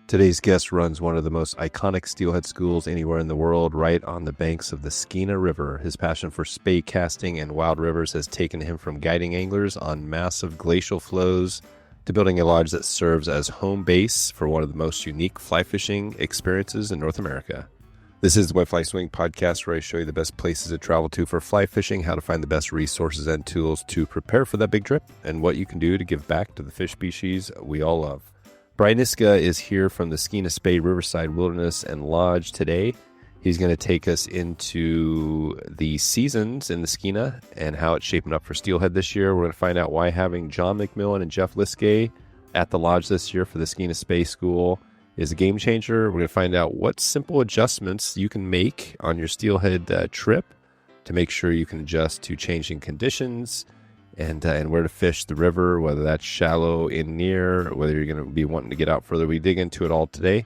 Today's guest runs one of the most iconic steelhead schools anywhere in the world, right on the banks of the Skeena River. His passion for spey casting and wild rivers has taken him from guiding anglers on massive glacial flows to building a lodge that serves as home base for one of the most unique fly fishing experiences in North America. This is the Wet Fly Swing podcast, where I show you the best places to travel to for fly fishing, how to find the best resources and tools to prepare for that big trip, and what you can do to give back to the fish species we all love. Brian Niska is here from the Skeena Spey Riverside Wilderness and Lodge today. He's going to take us into the seasons in the Skeena and how it's shaping up for steelhead this year. We're going to find out why having John McMillan and Jeff Liskay at the lodge this year for the Skeena Spey School is a game changer. We're going to find out what simple adjustments you can make on your steelhead trip to make sure you can adjust to changing conditions, and where to fish the river, whether that's shallow, in near, whether you're going to be wanting to get out further. We dig into it all today,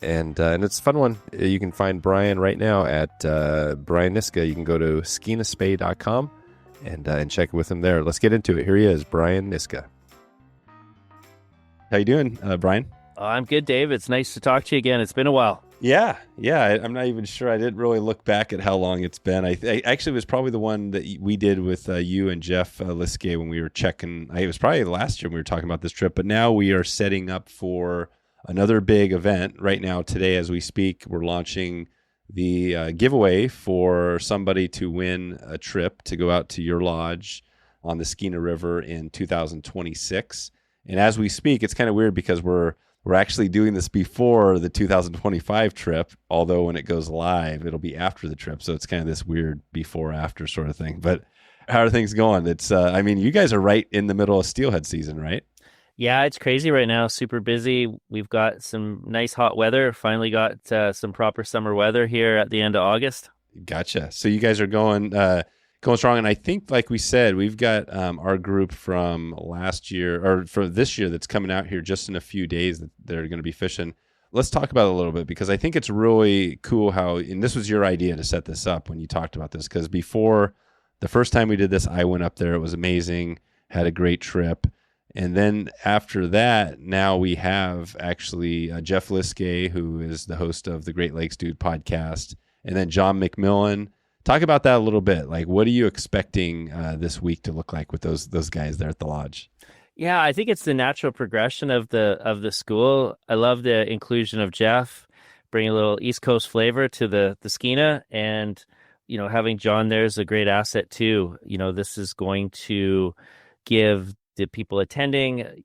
and it's a fun one. You can find Brian right now at Brian Niska. You can go to skeenaspey.com and check with him there. Let's get into it. Here he is, Brian Niska. How you doing, Brian? I'm good, Dave. It's nice to talk to you again. It's been a while. Yeah. I'm not even sure. I didn't really look back at how long it's been. I actually, it was probably the one that we did with you and Jeff Liskay when we were checking. It was probably last year when we were talking about this trip, but now we are setting up for another big event right now. Today, as we speak, we're launching the giveaway for somebody to win a trip to go out to your lodge on the Skeena River in 2026. And as we speak, it's kind of weird because we're actually doing this before the 2025 trip, although when it goes live, it'll be after the trip. So it's kind of this weird before-after sort of thing. But how are things going? It's, you guys are right in the middle of steelhead season, right? Yeah, it's crazy right now. Super busy. We've got some nice hot weather. Finally got some proper summer weather here at the end of August. Gotcha. So you guys are going strong. And I think, like we said, we've got our group from last year or for this year that's coming out here just in a few days that they're going to be fishing. Let's talk about it a little bit, because I think it's really cool how, and this was your idea to set this up when you talked about this, because before the first time we did this, I went up there. It was amazing, had a great trip. And then after that, now we have actually Jeff Liskay, who is the host of the Great Lakes Dude podcast, and then John McMillan. Talk about that a little bit. Like, what are you expecting this week to look like with those guys there at the lodge? Yeah, I think it's the natural progression of the school. I love the inclusion of Jeff, bringing a little East Coast flavor to the Skeena, and having John there is a great asset too. This is going to give the people attending,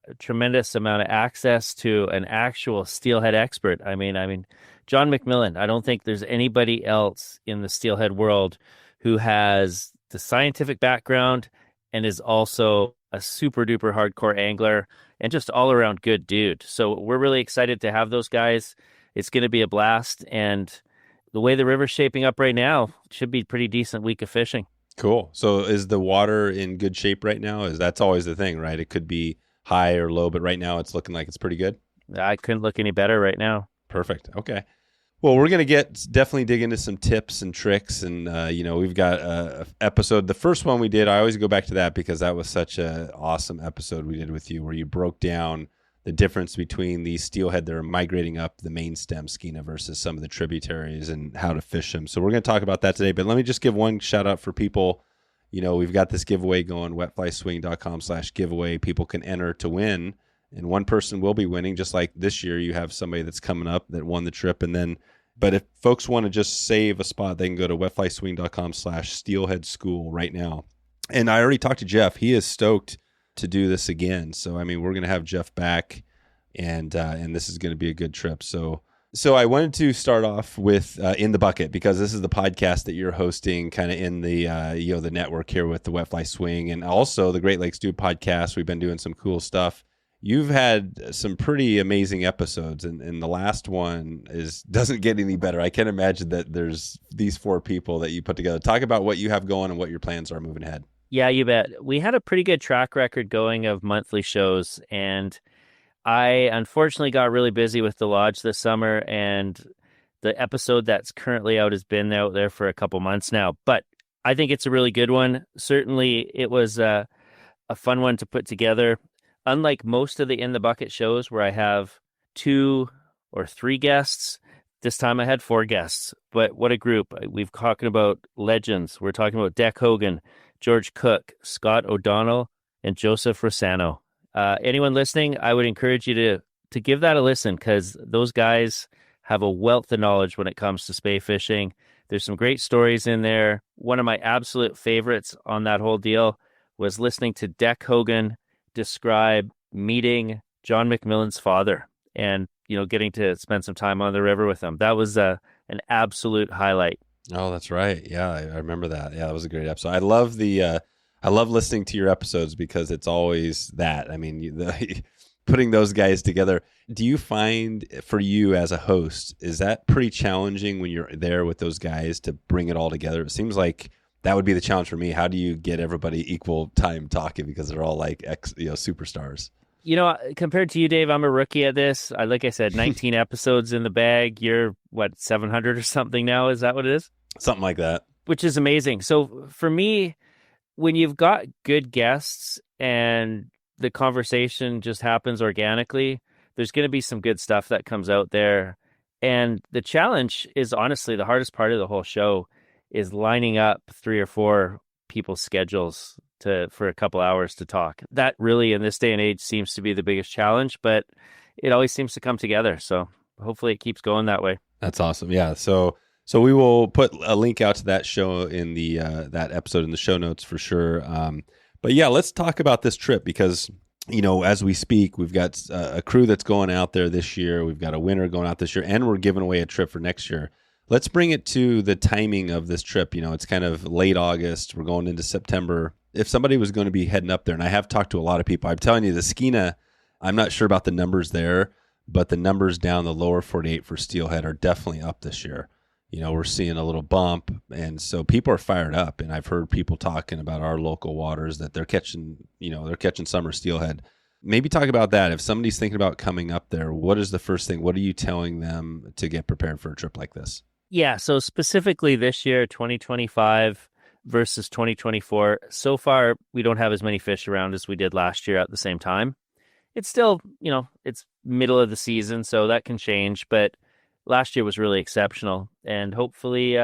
a tremendous amount of access to an actual steelhead expert. I mean, John McMillan, I don't think there's anybody else in the steelhead world who has the scientific background and is also a super duper hardcore angler and just all around good dude. So we're really excited to have those guys. It's going to be a blast. And the way the river's shaping up right now, should be a pretty decent week of fishing. Cool. So is the water in good shape right now? That's always the thing, right? It could be high or low, but right now it's looking like it's pretty good. I couldn't look any better right now. Perfect. Okay. Well, we're going to definitely dig into some tips and tricks. And, we've got a episode. The first one we did, I always go back to that because that was such an awesome episode we did with you, where you broke down the difference between these steelhead that are migrating up the main stem Skeena versus some of the tributaries and how to fish them. So we're going to talk about that today. But let me just give one shout out for people. We've got this giveaway going, wetflyswing.com/giveaway. People can enter to win. And one person will be winning, just like this year you have somebody that's coming up that won the trip. But if folks want to just save a spot, they can go to wetflyswing.com/steelhead school right now. And I already talked to Jeff. He is stoked to do this again. So, we're going to have Jeff back, and this is going to be a good trip. So I wanted to start off with In the Bucket, because this is the podcast that you're hosting kind of in the, the network here with the Wet Fly Swing, and also the Great Lakes Dude podcast. We've been doing some cool stuff. You've had some pretty amazing episodes, and the last one doesn't get any better. I can't imagine that there's these 4 people that you put together. Talk about what you have going and what your plans are moving ahead. Yeah, you bet. We had a pretty good track record going of monthly shows, and I unfortunately got really busy with the lodge this summer, and the episode that's currently out has been out there for a couple months now. But I think it's a really good one. Certainly, it was a fun one to put together. Unlike most of the In the Bucket shows where I have 2 or 3 guests. This time I had 4 guests, but what a group. We've talking about legends. We're talking about Deck Hogan, George Cook, Scott O'Donnell, and Joseph Rossano. Anyone listening, I would encourage you to give that a listen, because those guys have a wealth of knowledge when it comes to spey fishing. There's some great stories in there. One of my absolute favorites on that whole deal was listening to Deck Hogan describe meeting John McMillan's father and, getting to spend some time on the river with him. That was an absolute highlight. Oh, that's right. Yeah, I remember that. Yeah, that was a great episode. I love listening to your episodes because it's always that. I mean, putting those guys together. Do you find, for you as a host, is that pretty challenging when you're there with those guys to bring it all together? It seems like that would be the challenge for me. How do you get everybody equal time talking, because they're all like superstars? Compared to you, Dave, I'm a rookie at this. Like I said, 19 episodes in the bag. You're, 700 or something now? Is that what it is? Something like that. Which is amazing. So for me, when you've got good guests and the conversation just happens organically, there's going to be some good stuff that comes out there. And the challenge is, honestly, the hardest part of the whole show is lining up 3 or 4 people's schedules for a couple hours to talk. That really, in this day and age, seems to be the biggest challenge, but it always seems to come together. So hopefully it keeps going that way. That's awesome. Yeah. So we will put a link out to that show in the that episode in the show notes for sure. But yeah, let's talk about this trip, because as we speak, we've got a crew that's going out there this year. We've got a winner going out this year, and we're giving away a trip for next year. Let's bring it to the timing of this trip. It's kind of late August. We're going into September. If somebody was going to be heading up there, and I have talked to a lot of people, I'm telling you, the Skeena, I'm not sure about the numbers there, but the numbers down the lower 48 for steelhead are definitely up this year. We're seeing a little bump, and so people are fired up. And I've heard people talking about our local waters that they're catching summer steelhead. Maybe talk about that. If somebody's thinking about coming up there, what is the first thing? What are you telling them to get prepared for a trip like this? Yeah, so specifically this year, 2025 versus 2024, so far we don't have as many fish around as we did last year at the same time. It's still, it's middle of the season, so that can change, but last year was really exceptional, and hopefully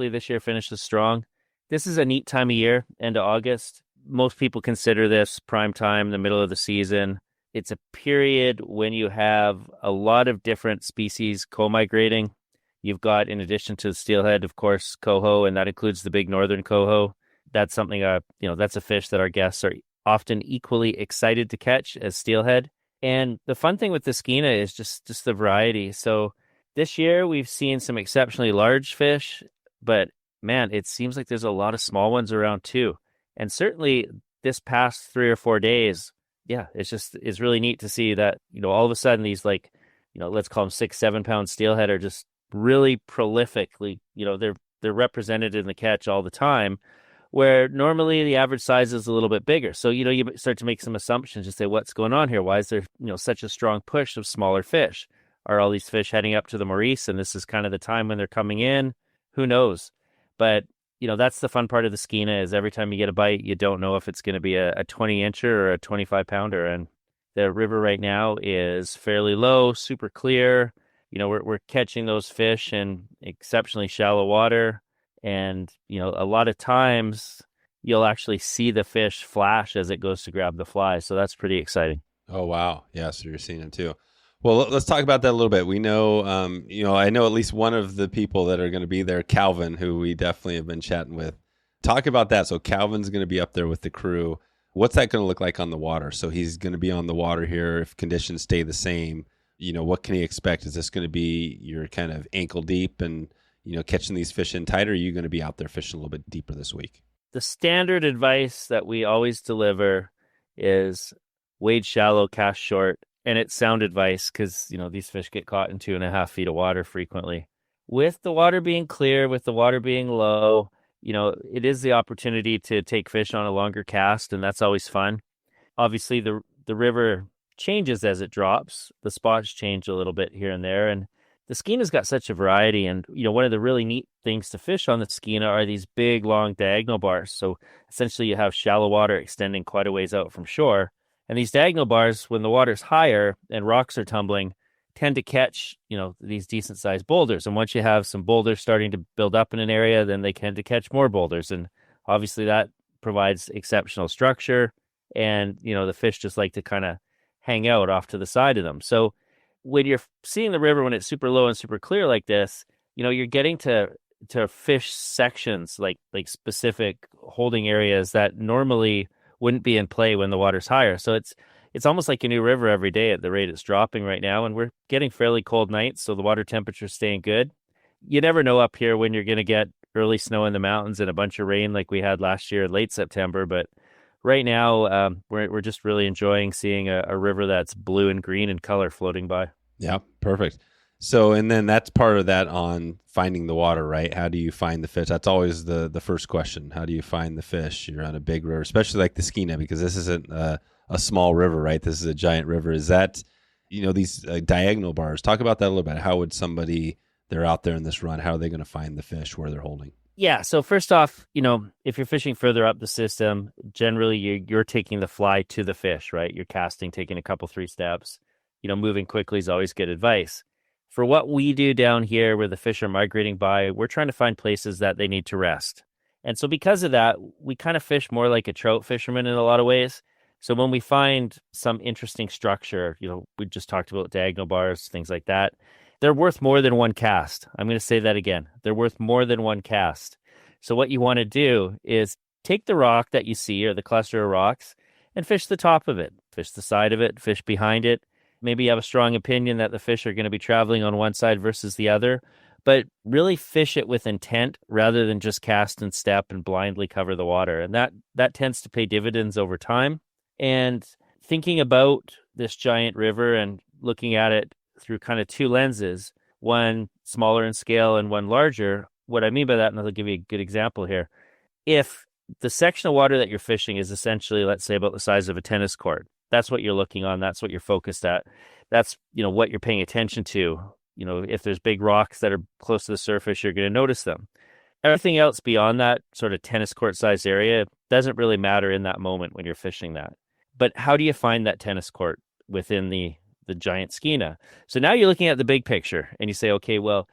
this year finishes strong. This is a neat time of year, end of August. Most people consider this prime time, the middle of the season. It's a period when you have a lot of different species co-migrating. You've got, in addition to the steelhead, of course, coho, and that includes the big northern coho. That's something, that's a fish that our guests are often equally excited to catch as steelhead. And the fun thing with the Skeena is just the variety. So this year we've seen some exceptionally large fish, but man, it seems like there's a lot of small ones around too. And certainly this past 3 or 4 days, yeah, it's really neat to see that, all of a sudden these, like, let's call them 6-7 pound steelhead are just really prolifically, they're represented in the catch all the time, where normally the average size is a little bit bigger. So, you start to make some assumptions to say, what's going on here? Why is there, such a strong push of smaller fish? Are all these fish heading up to the Maurice, and this is kind of the time when they're coming in? Who knows? But, that's the fun part of the Skeena, is every time you get a bite, you don't know if it's going to be a 20-incher or a 25-pounder. And the river right now is fairly low, super clear. We're catching those fish in exceptionally shallow water. And, a lot of times you'll actually see the fish flash as it goes to grab the fly. So that's pretty exciting. Oh, wow. Yeah, so you're seeing them too. Well, let's talk about that a little bit. We know, I know at least one of the people that are going to be there, Calvin, who we definitely have been chatting with. Talk about that. So Calvin's going to be up there with the crew. What's that going to look like on the water? So he's going to be on the water here if conditions stay the same. What can he expect? Is this going to be your kind of ankle deep and, catching these fish in tight, or are you going to be out there fishing a little bit deeper this week? The standard advice that we always deliver is wade shallow, cast short. And it's sound advice because, these fish get caught in 2.5 feet of water frequently. With the water being clear, with the water being low, it is the opportunity to take fish on a longer cast, and that's always fun. Obviously, the river changes as it drops. The spots change a little bit here and there, and the Skeena's got such a variety. And, one of the really neat things to fish on the Skeena are these big, long diagonal bars. So essentially you have shallow water extending quite a ways out from shore. And these diagonal bars, when the water's higher and rocks are tumbling, tend to catch, these decent sized boulders. And once you have some boulders starting to build up in an area, then they tend to catch more boulders. And obviously that provides exceptional structure. And, the fish just like to kind of hang out off to the side of them. So when you're seeing the river, when it's super low and super clear like this, you're getting to fish sections like specific holding areas that normally wouldn't be in play when the water's higher. So it's almost like a new river every day at the rate it's dropping right now. And we're getting fairly cold nights, so the water temperature's staying good. You never know up here when you're going to get early snow in the mountains and a bunch of rain like we had last year in late September. But right now, we're just really enjoying seeing a river that's blue and green in color floating by. Yeah, perfect. So, and then that's part of that on finding the water, right? How do you find the fish? That's always the first question. How do you find the fish? You're on a big river, especially like the Skeena, because this isn't a small river, right? This is a giant river. Is that, these diagonal bars? Talk about that a little bit. How would somebody, they're out there in this run, how are they going to find the fish where they're holding? Yeah. So first off, if you're fishing further up the system, generally you're taking the fly to the fish, right? You're casting, taking a couple, 3 steps. Moving quickly is always good advice. For what we do down here where the fish are migrating by, we're trying to find places that they need to rest. And so because of that, we kind of fish more like a trout fisherman in a lot of ways. So when we find some interesting structure, we just talked about diagonal bars, things like that, they're worth more than one cast. I'm going to say that again. They're worth more than one cast. So what you want to do is take the rock that you see or the cluster of rocks and fish the top of it, fish the side of it, fish behind it. Maybe you have a strong opinion that the fish are going to be traveling on one side versus the other, but really fish it with intent rather than just cast and step and blindly cover the water. And that tends to pay dividends over time. And thinking about this giant river and looking at it through kind of 2 lenses, one smaller in scale and one larger, what I mean by that, and I'll give you a good example here. If the section of water that you're fishing is essentially, let's say, about the size of a tennis court, that's what you're looking on. That's what you're focused at. That's, what you're paying attention to. If there's big rocks that are close to the surface, you're going to notice them. Everything else beyond that sort of tennis court size area doesn't really matter in that moment when you're fishing that. But how do you find that tennis court within the giant Skeena? So now you're looking at the big picture and you say, okay, well,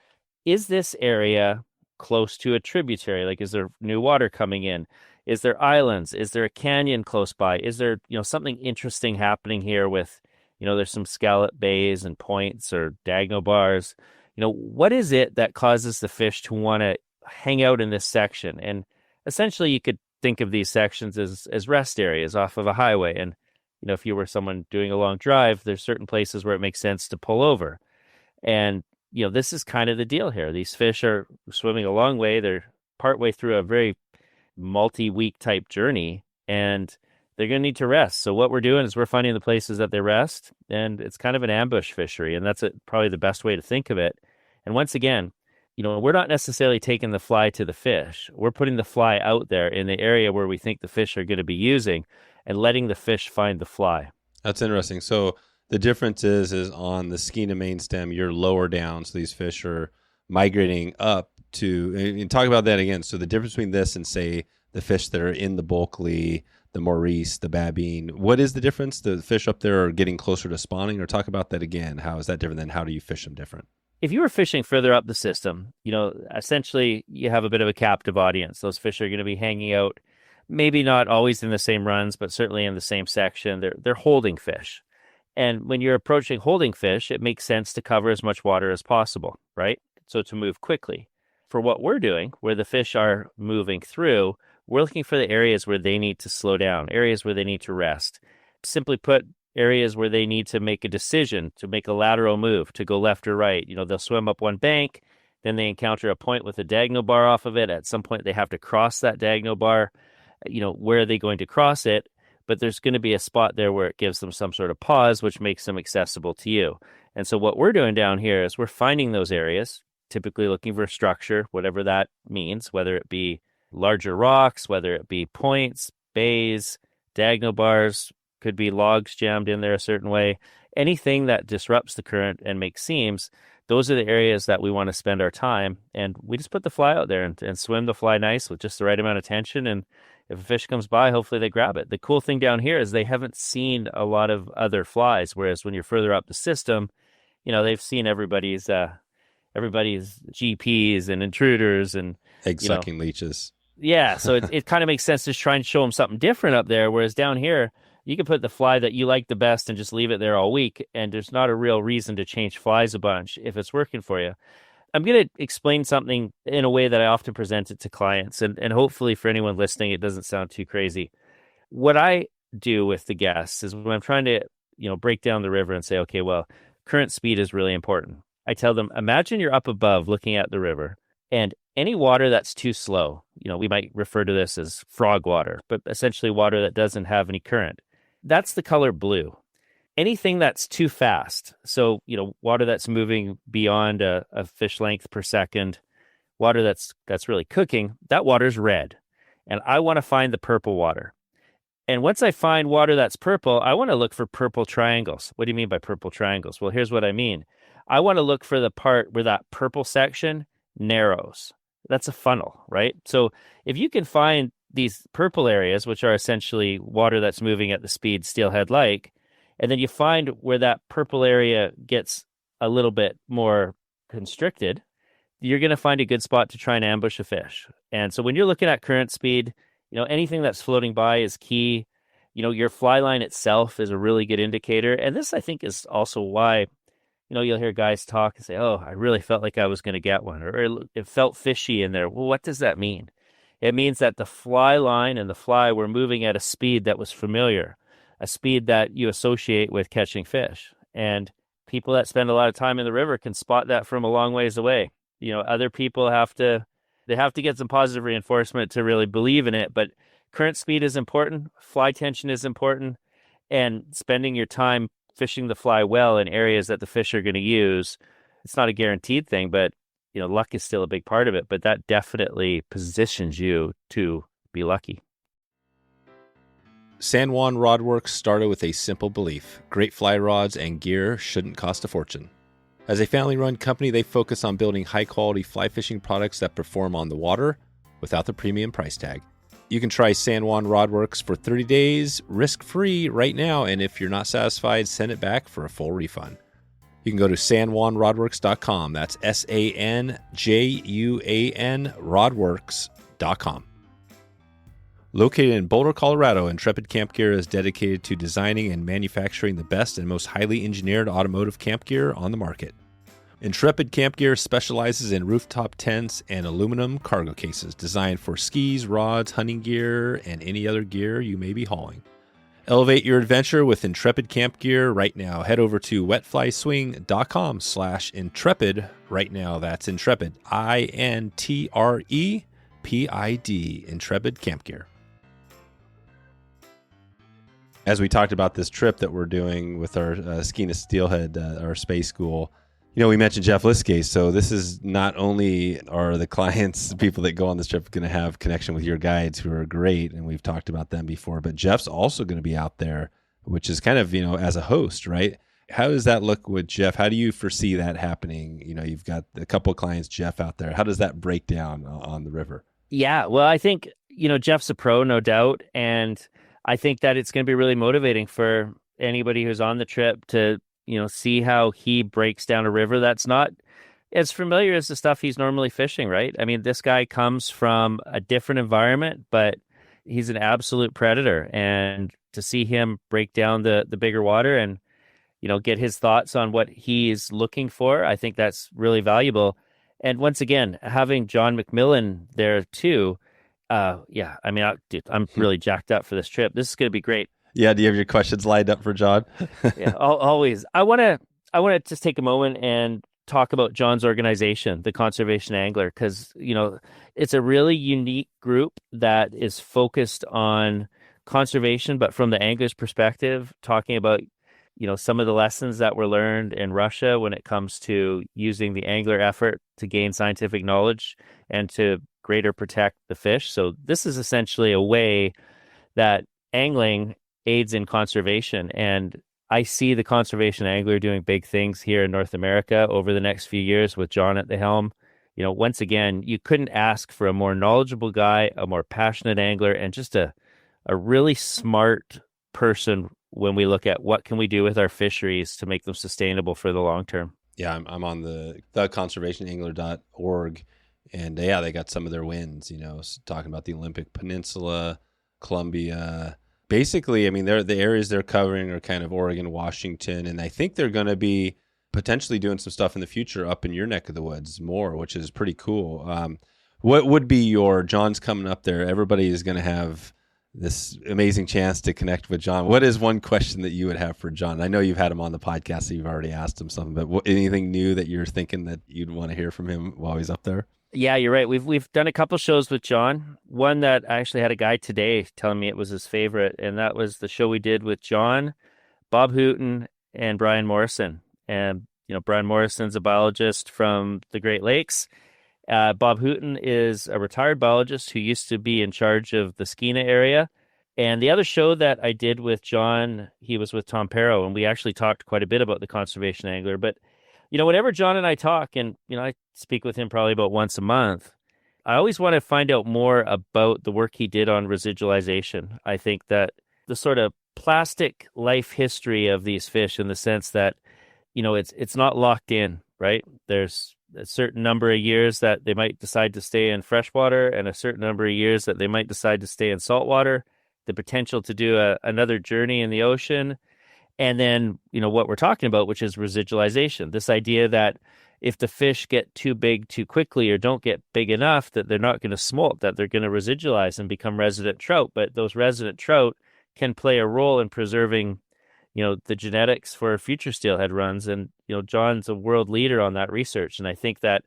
is this area close to a tributary? Like, is there new water coming in? Is there islands? Is there a canyon close by? Is there, something interesting happening here with, there's some scallop bays and points or diagonal bars? What is it that causes the fish to want to hang out in this section? And essentially you could think of these sections as rest areas off of a highway. And, if you were someone doing a long drive, there's certain places where it makes sense to pull over. And, this is kind of the deal here. These fish are swimming a long way. They're partway through a very multi-week type journey, and they're going to need to rest. So what we're doing is we're finding the places that they rest, and it's kind of an ambush fishery, and that's probably the best way to think of it. And once again, we're not necessarily taking the fly to the fish. We're putting the fly out there in the area where we think the fish are going to be using and letting the fish find the fly. That's interesting. So the difference is on the Skeena main stem, you're lower down, so these fish are migrating up to, and talk about that again. So the difference between this and, say, the fish that are in the Bulkley, the Maurice, the Babine, what is the difference? The fish up there are getting closer to spawning, or talk about that again. How is that different? Then how do you fish them different? If you were fishing further up the system, essentially you have a bit of a captive audience. Those fish are going to be hanging out, maybe not always in the same runs, but certainly in the same section. They're holding fish. And when you're approaching holding fish, it makes sense to cover as much water as possible, right? So to move quickly. For what we're doing, where the fish are moving through, we're looking for the areas where they need to slow down, areas where they need to rest. Simply put, areas where they need to make a decision, to make a lateral move, to go left or right. They'll swim up one bank, then they encounter a point with a diagonal bar off of it. At some point, they have to cross that diagonal bar. Where are they going to cross it? But there's going to be a spot there where it gives them some sort of pause, which makes them accessible to you. And so what we're doing down here is we're finding those areas, typically looking for structure, whatever that means, whether it be larger rocks, whether it be points, bays, diagonal bars, could be logs jammed in there a certain way. Anything that disrupts the current and makes seams, those are the areas that we want to spend our time. And we just put the fly out there and swim the fly nice with just the right amount of tension. And if a fish comes by, hopefully they grab it. The cool thing down here is they haven't seen a lot of other flies, whereas when you're further up the system, they've seen everybody's GPs and intruders and Egg you know sucking leeches. yeah, so it kind of makes sense to try and show them something different up there. Whereas down here, you can put the fly that you like the best and just leave it there all week, and there's not a real reason to change flies a bunch if it's working for you. I'm going to explain something in a way that I often present it to clients, and hopefully for anyone listening, it doesn't sound too crazy. What I do with the guests is when I'm trying to, break down the river and say, okay, well, current speed is really important. I tell them, imagine you're up above looking at the river, and any water that's too slow, we might refer to this as frog water, but essentially water that doesn't have any current. That's the color blue. Anything that's too fast, so, water that's moving beyond a fish length per second, water that's really cooking, that water's red. And I want to find the purple water. And once I find water that's purple, I want to look for purple triangles. What do you mean by purple triangles? Well, here's what I mean. I want to look for the part where that purple section narrows. That's a funnel, right? So if you can find these purple areas, which are essentially water that's moving at the speed steelhead like, and then you find where that purple area gets a little bit more constricted, you're going to find a good spot to try and ambush a fish. And so when you're looking at current speed, anything that's floating by is key. Your fly line itself is a really good indicator. And this, I think, is also why, you'll hear guys talk and say, oh, I really felt like I was going to get one, or it felt fishy in there. Well, what does that mean? It means that the fly line and the fly were moving at a speed that was familiar, a speed that you associate with catching fish. And people that spend a lot of time in the river can spot that from a long ways away. Other people have to get some positive reinforcement to really believe in it. But current speed is important. Fly tension is important. And spending your time fishing the fly well in areas that the fish are going to use, it's not a guaranteed thing, but luck is still a big part of it. But that definitely positions you to be lucky. San Juan Rodworks started with a simple belief: great fly rods and gear shouldn't cost a fortune. As a family-run company, they focus on building high-quality fly fishing products that perform on the water without the premium price tag. You can try San Juan Rodworks for 30 days, risk-free right now, and if you're not satisfied, send it back for a full refund. You can go to sanjuanrodworks.com. That's SANJUAN Rodworks.com. Located in Boulder, Colorado, Intrepid Camp Gear is dedicated to designing and manufacturing the best and most highly engineered automotive camp gear on the market. Intrepid Camp Gear specializes in rooftop tents and aluminum cargo cases designed for skis, rods, hunting gear, and any other gear you may be hauling. Elevate your adventure with Intrepid Camp Gear right now. Head over to wetflyswing.com/intrepid right now. That's Intrepid, INTREPID, Intrepid Camp Gear. As we talked about this trip that we're doing with our Skeena Steelhead, our space school, we mentioned Jeff Liskay. So this is not only are the clients, the people that go on this trip, going to have connection with your guides who are great, and we've talked about them before, but Jeff's also going to be out there, which is kind of, as a host, right? How does that look with Jeff? How do you foresee that happening? You've got a couple of clients, Jeff, out there. How does that break down on the river? Yeah, well, I think, Jeff's a pro, no doubt. And I think that it's going to be really motivating for anybody who's on the trip to, see how he breaks down a river that's not as familiar as the stuff he's normally fishing, right? I mean, this guy comes from a different environment, but he's an absolute predator. And to see him break down the bigger water and, get his thoughts on what he's looking for, I think that's really valuable. And once again, having John McMillan there too, yeah, I mean, I'm really jacked up for this trip. This is going to be great. Yeah, do you have your questions lined up for John? Yeah, always. I want to just take a moment and talk about John's organization, the Conservation Angler, because, it's a really unique group that is focused on conservation, but from the angler's perspective, talking about, some of the lessons that were learned in Russia when it comes to using the angler effort to gain scientific knowledge and to greater protect the fish. So this is essentially a way that angling aids in conservation. And I see the conservation angler doing big things here in North America over the next few years with John at the helm. Once again, you couldn't ask for a more knowledgeable guy, a more passionate angler, and just a really smart person when we look at what can we do with our fisheries to make them sustainable for the long term. Yeah, I'm on the conservationangler.org, and yeah, they got some of their wins, talking about the Olympic Peninsula, Columbia. Basically, I mean, the areas they're covering are kind of Oregon, Washington, and I think they're going to be potentially doing some stuff in the future up in your neck of the woods more, which is pretty cool. What would be John's coming up there? Everybody is going to have this amazing chance to connect with John. What is one question that you would have for John? I know you've had him on the podcast, so you've already asked him something, but anything new that you're thinking that you'd want to hear from him while he's up there? Yeah, you're right. We've done a couple shows with John. One that I actually had a guy today telling me it was his favorite, and that was the show we did with John, Bob Hooton, and Brian Morrison. And Brian Morrison's a biologist from the Great Lakes. Bob Hooton is a retired biologist who used to be in charge of the Skeena area. And the other show that I did with John, he was with Tom Perro, and we actually talked quite a bit about the conservation angler. But, whenever John and I talk, and, I speak with him probably about once a month, I always want to find out more about the work he did on residualization. I think that the sort of plastic life history of these fish, in the sense that, it's not locked in, right? There's a certain number of years that they might decide to stay in freshwater, and a certain number of years that they might decide to stay in saltwater, the potential to do another journey in the ocean. And then, what we're talking about, which is residualization, this idea that if the fish get too big too quickly or don't get big enough, that they're not going to smolt, that they're going to residualize and become resident trout. But those resident trout can play a role in preserving, the genetics for future steelhead runs. And, John's a world leader on that research. And I think that,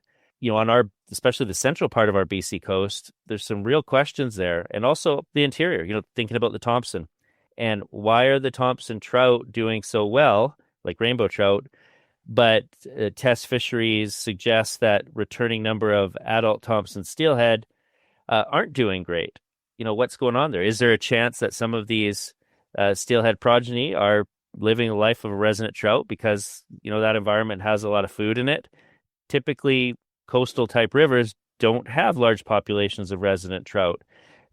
on especially the central part of our BC coast, there's some real questions there. And also the interior, thinking about the Thompson. And why are the Thompson trout doing so well, like rainbow trout, but test fisheries suggest that returning number of adult Thompson steelhead aren't doing great? What's going on there? Is there a chance that some of these steelhead progeny are living a life of a resident trout because, that environment has a lot of food in it? Typically, coastal type rivers don't have large populations of resident trout.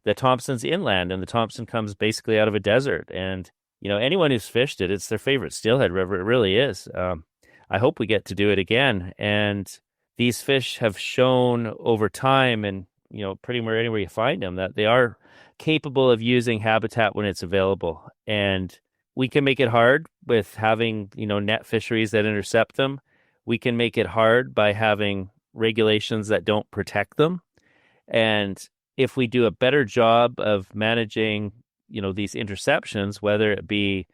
The Thompson's inland, and the Thompson comes basically out of a desert. And, anyone who's fished it, it's their favorite steelhead river. It really is. I hope we get to do it again. And these fish have shown over time, and, pretty much anywhere you find them, that they are capable of using habitat when it's available. And we can make it hard with having, net fisheries that intercept them. We can make it hard by having regulations that don't protect them. And if we do a better job of managing, these interceptions, whether it be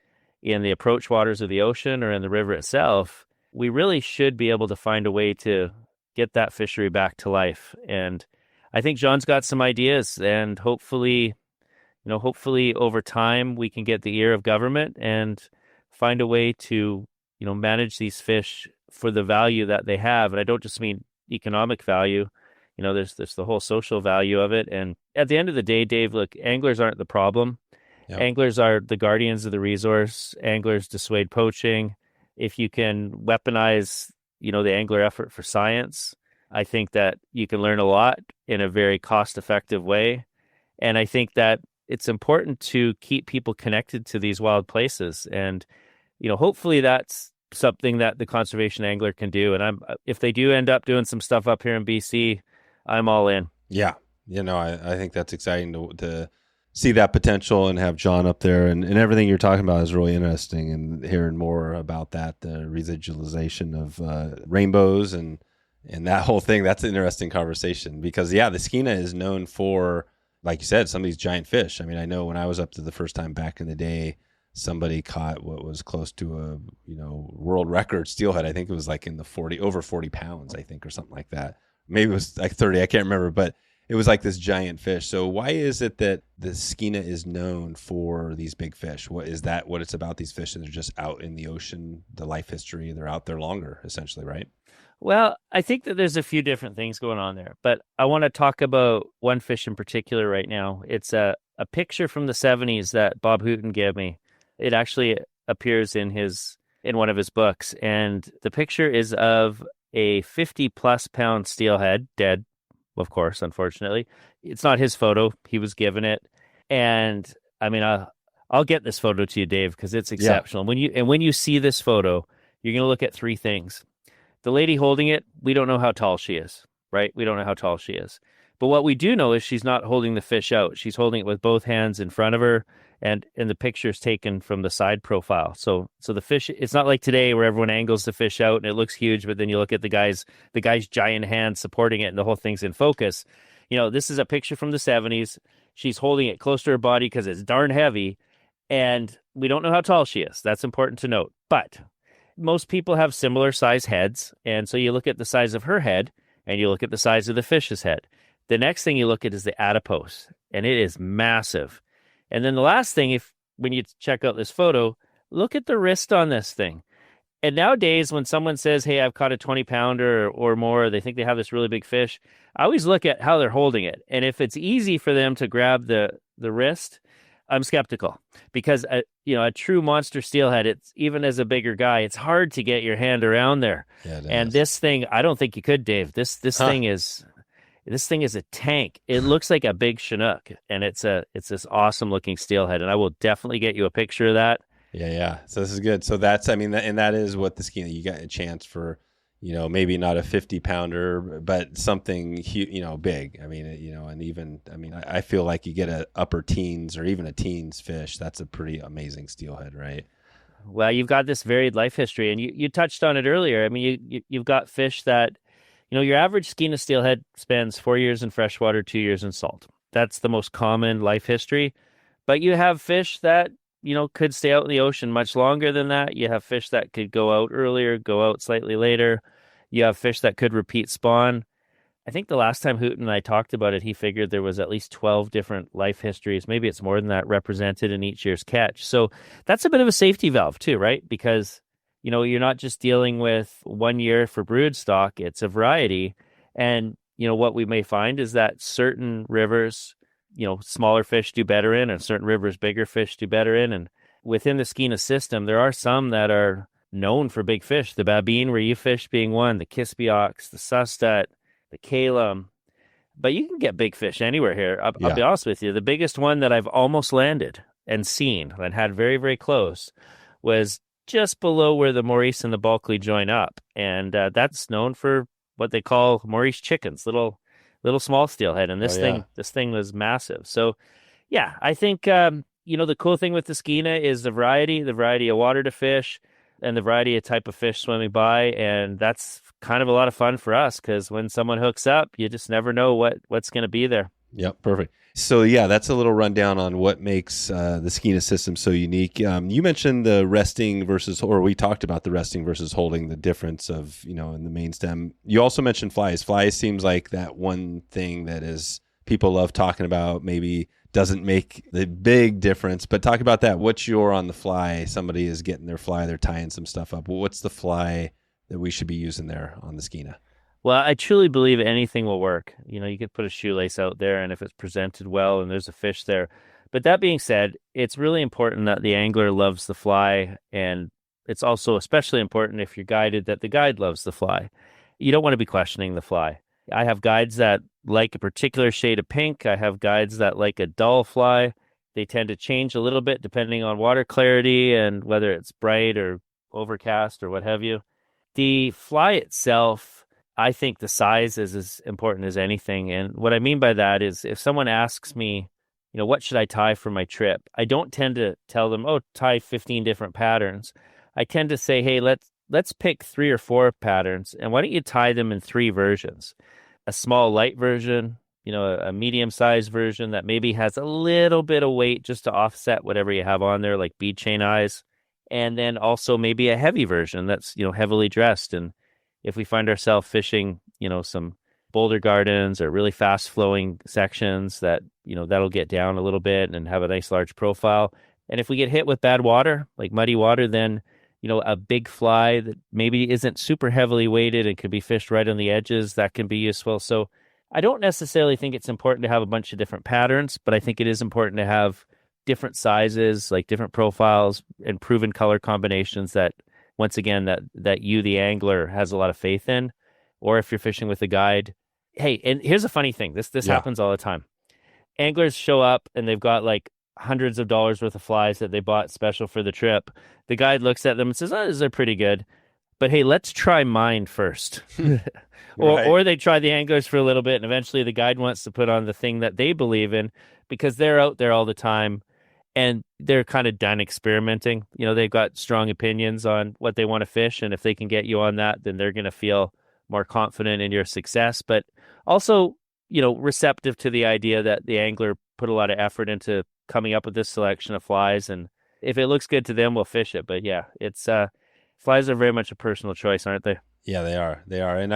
in the approach waters of the ocean or in the river itself, we really should be able to find a way to get that fishery back to life. And I think John's got some ideas, and hopefully over time we can get the ear of government and find a way to, manage these fish for the value that they have. And I don't just mean economic value. There's the whole social value of it. And at the end of the day, Dave, look, anglers aren't the problem. Yep. Anglers are the guardians of the resource. Anglers dissuade poaching. If you can weaponize, the angler effort for science, I think that you can learn a lot in a very cost-effective way. And I think that it's important to keep people connected to these wild places. And, hopefully that's something that the conservation angler can do. And if they do end up doing some stuff up here in BC, I'm all in. Yeah. I think that's exciting to see that potential and have John up there. And everything you're talking about is really interesting, and hearing more about that, the residualization of rainbows and that whole thing. That's an interesting conversation because, the Skeena is known for, like you said, some of these giant fish. I mean, I know when I was up to the first time back in the day, somebody caught what was close to a, world record steelhead. I think it was like in the over 40 pounds, I think, or something like that. Maybe it was like 30, I can't remember, but it was like this giant fish. So why is it that the Skeena is known for these big fish? What it's about these fish? They're just out in the ocean, the life history, they're out there longer, essentially, right? Well, I think that there's a few different things going on there, but I want to talk about one fish in particular right now. It's a picture from the 70s that Bob Hooton gave me. It actually appears in one of his books, and the picture is of a 50-plus pound steelhead, dead, of course, unfortunately. It's not his photo. He was given it. And I mean, I'll get this photo to you, Dave, because it's Yeah. exceptional. When you see this photo, you're going to look at three things. The lady holding it, we don't know how tall she is, right? We don't know how tall she is. But what we do know is she's not holding the fish out. She's holding it with both hands in front of her, and the picture is taken from the side profile. So the fish, it's not like today where everyone angles the fish out and it looks huge, but then you look at the guy's giant hand supporting it and the whole thing's in focus. This is a picture from the 70s. She's holding it close to her body because it's darn heavy, and we don't know how tall she is. That's important to note. But most people have similar size heads, and so you look at the size of her head and you look at the size of the fish's head. The next thing you look at is the adipose, and it is massive. And then the last thing, when you check out this photo, look at the wrist on this thing. And nowadays, when someone says, hey, I've caught a 20-pounder or more, they think they have this really big fish, I always look at how they're holding it. And if it's easy for them to grab the wrist, I'm skeptical. Because a true monster steelhead, it's even as a bigger guy, it's hard to get your hand around there. Yeah, and this thing, I don't think you could, Dave. This thing is a tank. It looks like a big Chinook, and it's this awesome looking steelhead. And I will definitely get you a picture of that. Yeah. So this is good. So that's, and that is what the Skeena, you got a chance for, maybe not a 50-pounder, but something big. And even, I feel like you get a upper teens or even a teens fish. That's a pretty amazing steelhead, right? Well, you've got this varied life history, and you touched on it earlier. You've got fish that, your average Skeena steelhead spends 4 years in freshwater, 2 years in salt. That's the most common life history. But you have fish that, could stay out in the ocean much longer than that. You have fish that could go out earlier, go out slightly later. You have fish that could repeat spawn. I think the last time Hooten and I talked about it, he figured there was at least 12 different life histories. Maybe it's more than that represented in each year's catch. So that's a bit of a safety valve too, right? Because, you're not just dealing with 1 year for brood stock, it's a variety. And, what we may find is that certain rivers, smaller fish do better in, and certain rivers, bigger fish do better in. And within the Skeena system, there are some that are known for big fish. The Babine, where you fish, being one, the Kispiox, the Sustat, the Kalum. But you can get big fish anywhere here. I'll be honest with you. The biggest one that I've almost landed and seen and had very, very close was just below where the Maurice and the Bulkley join up. And that's known for what they call Maurice chickens, little small steelhead. And this thing was massive. So, yeah, I think, the cool thing with the Skeena is the variety of water to fish, and the variety of type of fish swimming by. And that's kind of a lot of fun for us, because when someone hooks up, you just never know what's going to be there. Yep, perfect. So yeah, that's a little rundown on what makes the Skeena system so unique. You mentioned the resting we talked about the resting versus holding, the difference of, in the main stem. You also mentioned flies. Flies seems like that one thing that is people love talking about, maybe doesn't make the big difference, but talk about that. What's your on the fly? Somebody is getting their fly, they're tying some stuff up. Well, what's the fly that we should be using there on the Skeena? Well, I truly believe anything will work. You could put a shoelace out there, and if it's presented well and there's a fish there. But that being said, it's really important that the angler loves the fly, and it's also especially important if you're guided that the guide loves the fly. You don't want to be questioning the fly. I have guides that like a particular shade of pink. I have guides that like a dull fly. They tend to change a little bit depending on water clarity and whether it's bright or overcast or what have you. The fly itself, I think the size is as important as anything. And what I mean by that is if someone asks me, what should I tie for my trip? I don't tend to tell them, tie 15 different patterns. I tend to say, hey, let's pick 3 or 4 patterns, and why don't you tie them in 3 versions? A small light version, a medium-sized version that maybe has a little bit of weight just to offset whatever you have on there, like bead chain eyes, and then also maybe a heavy version that's, heavily dressed. And if we find ourselves fishing, some boulder gardens or really fast-flowing sections that, that'll get down a little bit and have a nice large profile. And if we get hit with bad water, like muddy water, then a big fly that maybe isn't super heavily weighted and could be fished right on the edges, that can be useful. So I don't necessarily think it's important to have a bunch of different patterns, but I think it is important to have different sizes, like different profiles and proven color combinations that, once again, that you, the angler, has a lot of faith in. Or if you're fishing with a guide. Hey, and here's a funny thing. This happens all the time. Anglers show up and they've got like hundreds of dollars worth of flies that they bought special for the trip. The guide looks at them and says, "Oh, these are pretty good. But hey, let's try mine first." Right. Or they try the anglers for a little bit, and eventually the guide wants to put on the thing that they believe in because they're out there all the time and they're kind of done experimenting. They've got strong opinions on what they want to fish, and if they can get you on that, then they're going to feel more confident in your success. But also, receptive to the idea that the angler put a lot of effort into coming up with this selection of flies, and if it looks good to them, we'll fish it. But yeah, it's flies are very much a personal choice, aren't they? Yeah, they are. They are. And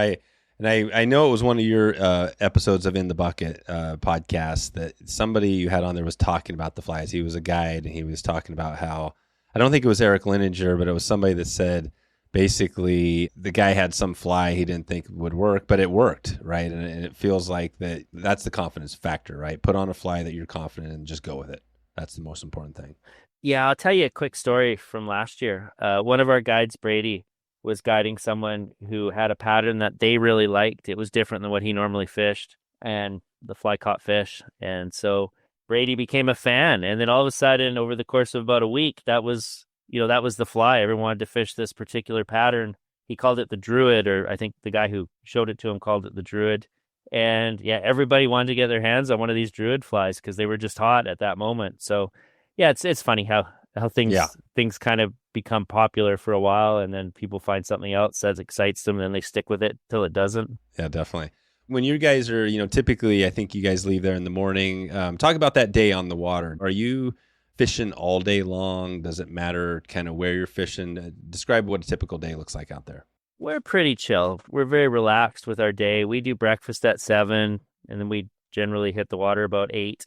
I know it was one of your episodes of In the Bucket podcast that somebody you had on there was talking about the flies. He was a guide, and he was talking about how, I don't think it was Eric Lininger, but it was somebody that said basically the guy had some fly he didn't think would work, but it worked, right? And it feels like that's the confidence factor, right? Put on a fly that you're confident in and just go with it. That's the most important thing. Yeah, I'll tell you a quick story from last year. One of our guides, Brady, was guiding someone who had a pattern that they really liked. It was different than what he normally fished, and the fly caught fish. And so Brady became a fan. And then all of a sudden, over the course of about a week, that was the fly. Everyone wanted to fish this particular pattern. He called it the Druid, or I think the guy who showed it to him called it the Druid. And yeah, everybody wanted to get their hands on one of these Druid flies because they were just hot at that moment. So yeah, it's funny how things kind of become popular for a while, and then people find something else that excites them, and then they stick with it till it doesn't. Yeah, definitely. When you guys are, typically, I think you guys leave there in the morning. Talk about that day on the water. Are you fishing all day long? Does it matter kind of where you're fishing? Describe what a typical day looks like out there. We're pretty chill. We're very relaxed with our day. We do breakfast at 7, and then we generally hit the water about 8.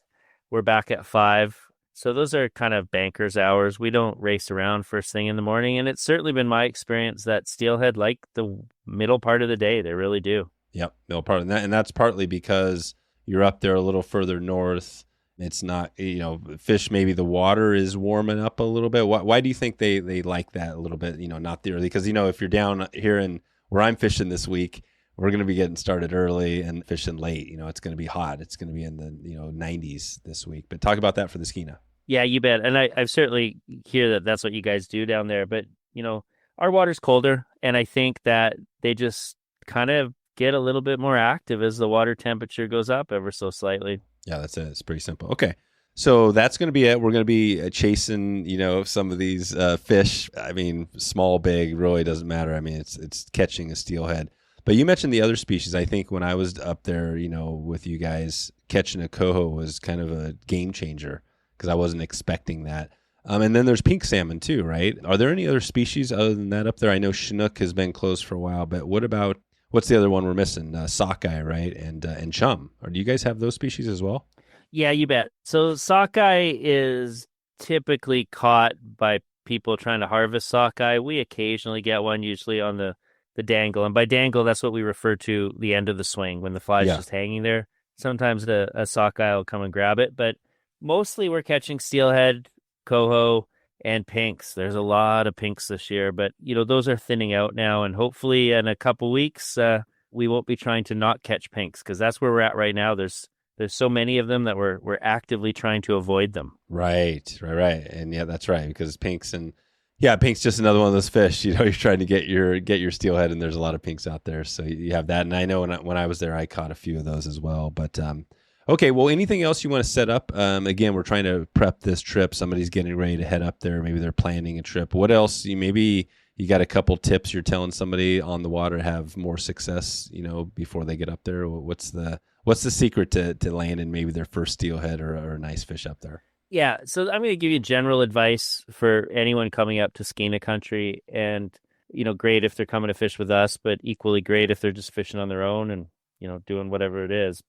We're back at 5. So those are kind of banker's hours. We don't race around first thing in the morning. And it's certainly been my experience that steelhead like the middle part of the day. They really do. Yep, middle part of that. And that's partly because you're up there a little further north. It's not, fish, maybe the water is warming up a little bit. Why do you think they like that a little bit, not the early? Because, if you're down here in where I'm fishing this week, we're going to be getting started early and fishing late. It's going to be hot. It's going to be in the, 90s this week. But talk about that for the Skeena. Yeah, you bet. And I've certainly hear that that's what you guys do down there. But, our water's colder, and I think that they just kind of get a little bit more active as the water temperature goes up ever so slightly. Yeah, that's it. It's pretty simple. Okay. So that's going to be it. We're going to be chasing, some of these fish. I mean, small, big, really doesn't matter. I mean, it's catching a steelhead. But you mentioned the other species. I think when I was up there, with you guys, catching a coho was kind of a game changer because I wasn't expecting that. And then there's pink salmon too, right? Are there any other species other than that up there? I know Chinook has been closed for a while, but what's the other one we're missing? Sockeye, right? And chum. Or do you guys have those species as well? Yeah, you bet. So sockeye is typically caught by people trying to harvest sockeye. We occasionally get one, usually on the dangle. And by dangle, that's what we refer to the end of the swing when the fly's just hanging there. Sometimes a sockeye will come and grab it, but mostly we're catching steelhead, coho, and pinks. There's a lot of pinks this year, but those are thinning out now, and hopefully in a couple weeks we won't be trying to not catch pinks because that's where we're at right now. There's so many of them that we're actively trying to avoid them. Right. And yeah, that's right, because pinks pink's just another one of those fish. You're trying to get your steelhead, and there's a lot of pinks out there. So you have that, and I know when I was there, I caught a few of those as well. But okay, well, anything else you want to set up? Again, we're trying to prep this trip. Somebody's getting ready to head up there. Maybe they're planning a trip. What else? Maybe you got a couple tips you're telling somebody on the water to have more success, before they get up there. What's the secret to landing maybe their first steelhead or a nice fish up there? Yeah, so I'm going to give you general advice for anyone coming up to Skeena country, and great if they're coming to fish with us, but equally great if they're just fishing on their own and doing whatever it is.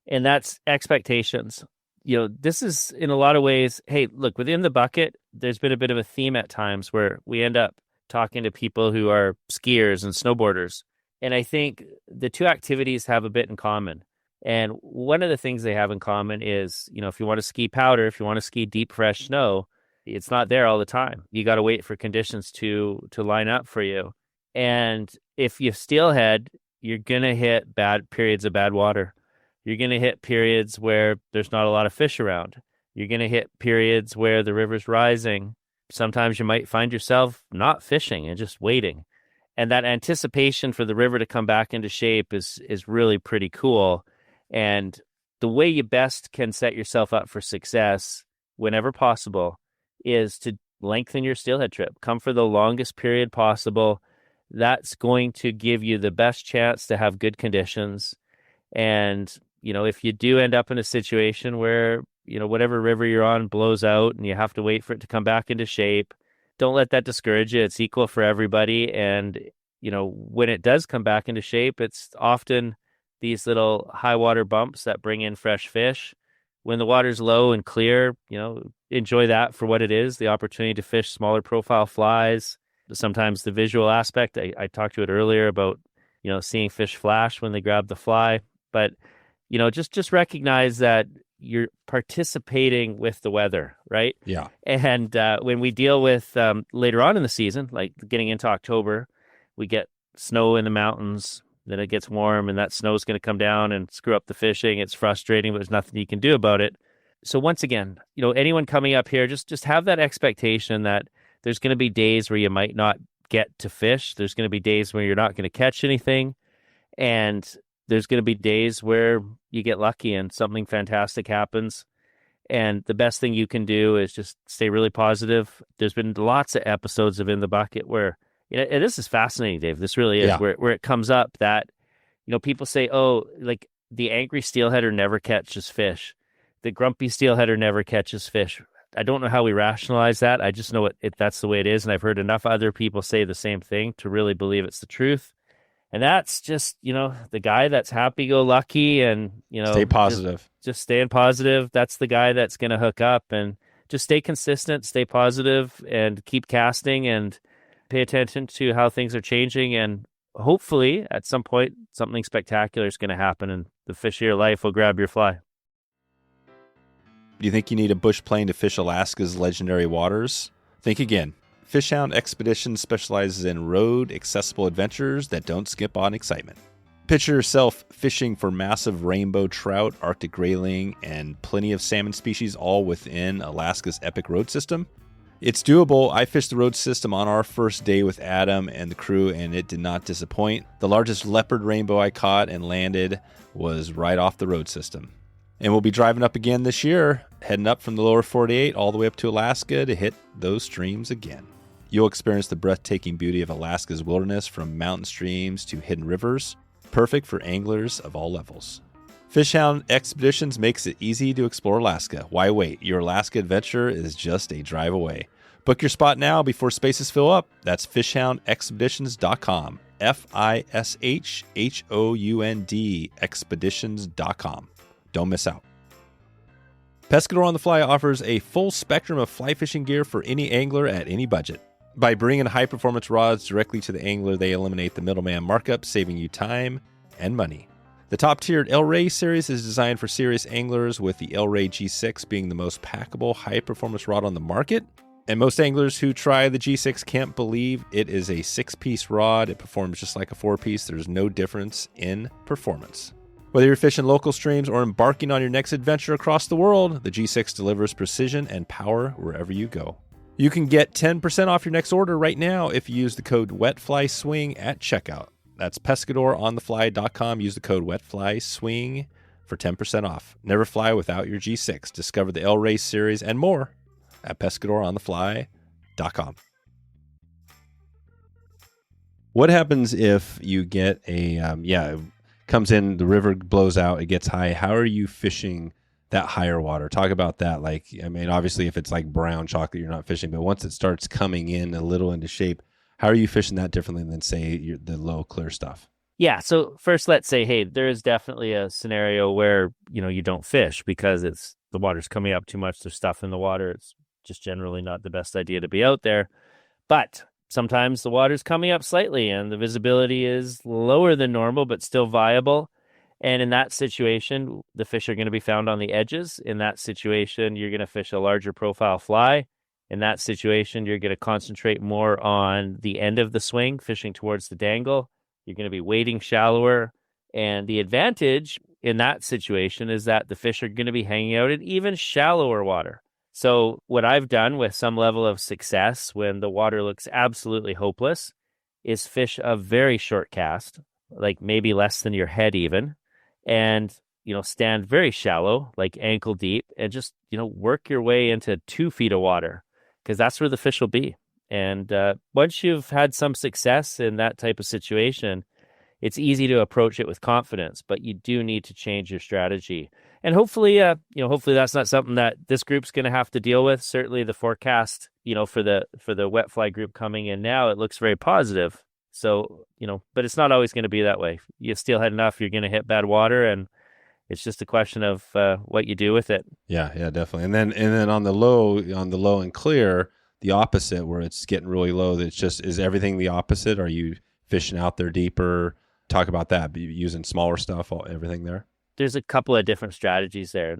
And that's expectations. This is in a lot of ways, hey, look, within the bucket, there's been a bit of a theme at times where we end up talking to people who are skiers and snowboarders. And I think the two activities have a bit in common. And one of the things they have in common is, if you want to ski powder, if you want to ski deep, fresh snow, it's not there all the time. You got to wait for conditions to line up for you. And if you steelhead, you're going to hit bad periods of bad water. You're going to hit periods where there's not a lot of fish around. You're going to hit periods where the river's rising. Sometimes you might find yourself not fishing and just waiting. And that anticipation for the river to come back into shape is really pretty cool. And the way you best can set yourself up for success whenever possible is to lengthen your steelhead trip. Come for the longest period possible. That's going to give you the best chance to have good conditions. And, if you do end up in a situation where, whatever river you're on blows out and you have to wait for it to come back into shape, don't let that discourage you. It's equal for everybody. And, when it does come back into shape, it's often these little high water bumps that bring in fresh fish. When the water's low and clear, enjoy that for what it is, the opportunity to fish smaller profile flies. Sometimes the visual aspect, I talked to it earlier about, seeing fish flash when they grab the fly. But, just recognize that you're participating with the weather, right? Yeah. And when we deal with later on in the season, like getting into October, we get snow in the mountains, then it gets warm and that snow is going to come down and screw up the fishing. It's frustrating, but there's nothing you can do about it. So once again, anyone coming up here, just have that expectation that there's going to be days where you might not get to fish. There's going to be days where you're not going to catch anything. And there's going to be days where you get lucky and something fantastic happens. And the best thing you can do is just stay really positive. There's been lots of episodes of In the Bucket where, and this is fascinating, Dave. This really is, where it comes up that, people say, oh, like the angry steelheader never catches fish. The grumpy steelheader never catches fish. I don't know how we rationalize that. I just know that's the way it is. And I've heard enough other people say the same thing to really believe it's the truth. And that's just, the guy that's happy-go-lucky and, stay positive. Just staying positive. That's the guy that's going to hook up, and just stay consistent, stay positive, and keep casting and pay attention to how things are changing. And hopefully at some point, something spectacular is going to happen and the fish of your life will grab your fly. Do you think you need a bush plane to fish Alaska's legendary waters? Think again. FishHound Expeditions specializes in road-accessible adventures that don't skip on excitement. Picture yourself fishing for massive rainbow trout, Arctic grayling, and plenty of salmon species all within Alaska's epic road system. It's doable. I fished the road system on our first day with Adam and the crew, and it did not disappoint. The largest leopard rainbow I caught and landed was right off the road system. And we'll be driving up again this year, heading up from the lower 48 all the way up to Alaska to hit those streams again. You'll experience the breathtaking beauty of Alaska's wilderness, from mountain streams to hidden rivers, perfect for anglers of all levels. FishHound Expeditions makes it easy to explore Alaska. Why wait? Your Alaska adventure is just a drive away. Book your spot now before spaces fill up. That's FishHoundExpeditions.com. FishHound Expeditions.com. Don't miss out. Pescador on the Fly offers a full spectrum of fly fishing gear for any angler at any budget. By bringing high-performance rods directly to the angler, they eliminate the middleman markup, saving you time and money. The top-tiered El Rey series is designed for serious anglers, with the El Rey G6 being the most packable, high-performance rod on the market. And most anglers who try the G6 can't believe it is a 6-piece rod. It performs just like a 4-piece. There's no difference in performance. Whether you're fishing local streams or embarking on your next adventure across the world, the G6 delivers precision and power wherever you go. You can get 10% off your next order right now if you use the code WETFLYSWING at checkout. That's PescadorOnTheFly.com. Use the code WETFLYSWING for 10% off. Never fly without your G6. Discover the El Rey series and more at PescadorOnTheFly.com. What happens if you get it comes in, the river blows out, it gets high? How are you fishing that higher water? Talk about that. Obviously if it's like brown chocolate, you're not fishing, but once it starts coming in a little into shape, how are you fishing that differently than, say, the low clear stuff? Yeah. So first, let's say, hey, there is definitely a scenario where, you don't fish because the water's coming up too much. There's stuff in the water. It's just generally not the best idea to be out there. But sometimes the water's coming up slightly and the visibility is lower than normal, but still viable. And in that situation, the fish are going to be found on the edges. In that situation, you're going to fish a larger profile fly. In that situation, you're going to concentrate more on the end of the swing, fishing towards the dangle. You're going to be wading shallower. And the advantage in that situation is that the fish are going to be hanging out in even shallower water. So what I've done with some level of success when the water looks absolutely hopeless is fish a very short cast, like maybe less than your head even, and stand very shallow, like ankle deep, and just work your way into 2 feet of water, because that's where the fish will be. And once you've had some success in that type of situation, it's easy to approach it with confidence, but you do need to change your strategy. And hopefully, hopefully that's not something that this group's going to have to deal with. Certainly the forecast, for the wet fly group coming in now, it looks very positive. So, but it's not always going to be that way. You steelhead enough, you're going to hit bad water, and it's just a question of what you do with it. Yeah, definitely. And then on the low and clear, the opposite, where it's getting really low, is everything the opposite? Are you fishing out there deeper? Talk about that. Using smaller stuff, everything there? There's a couple of different strategies there.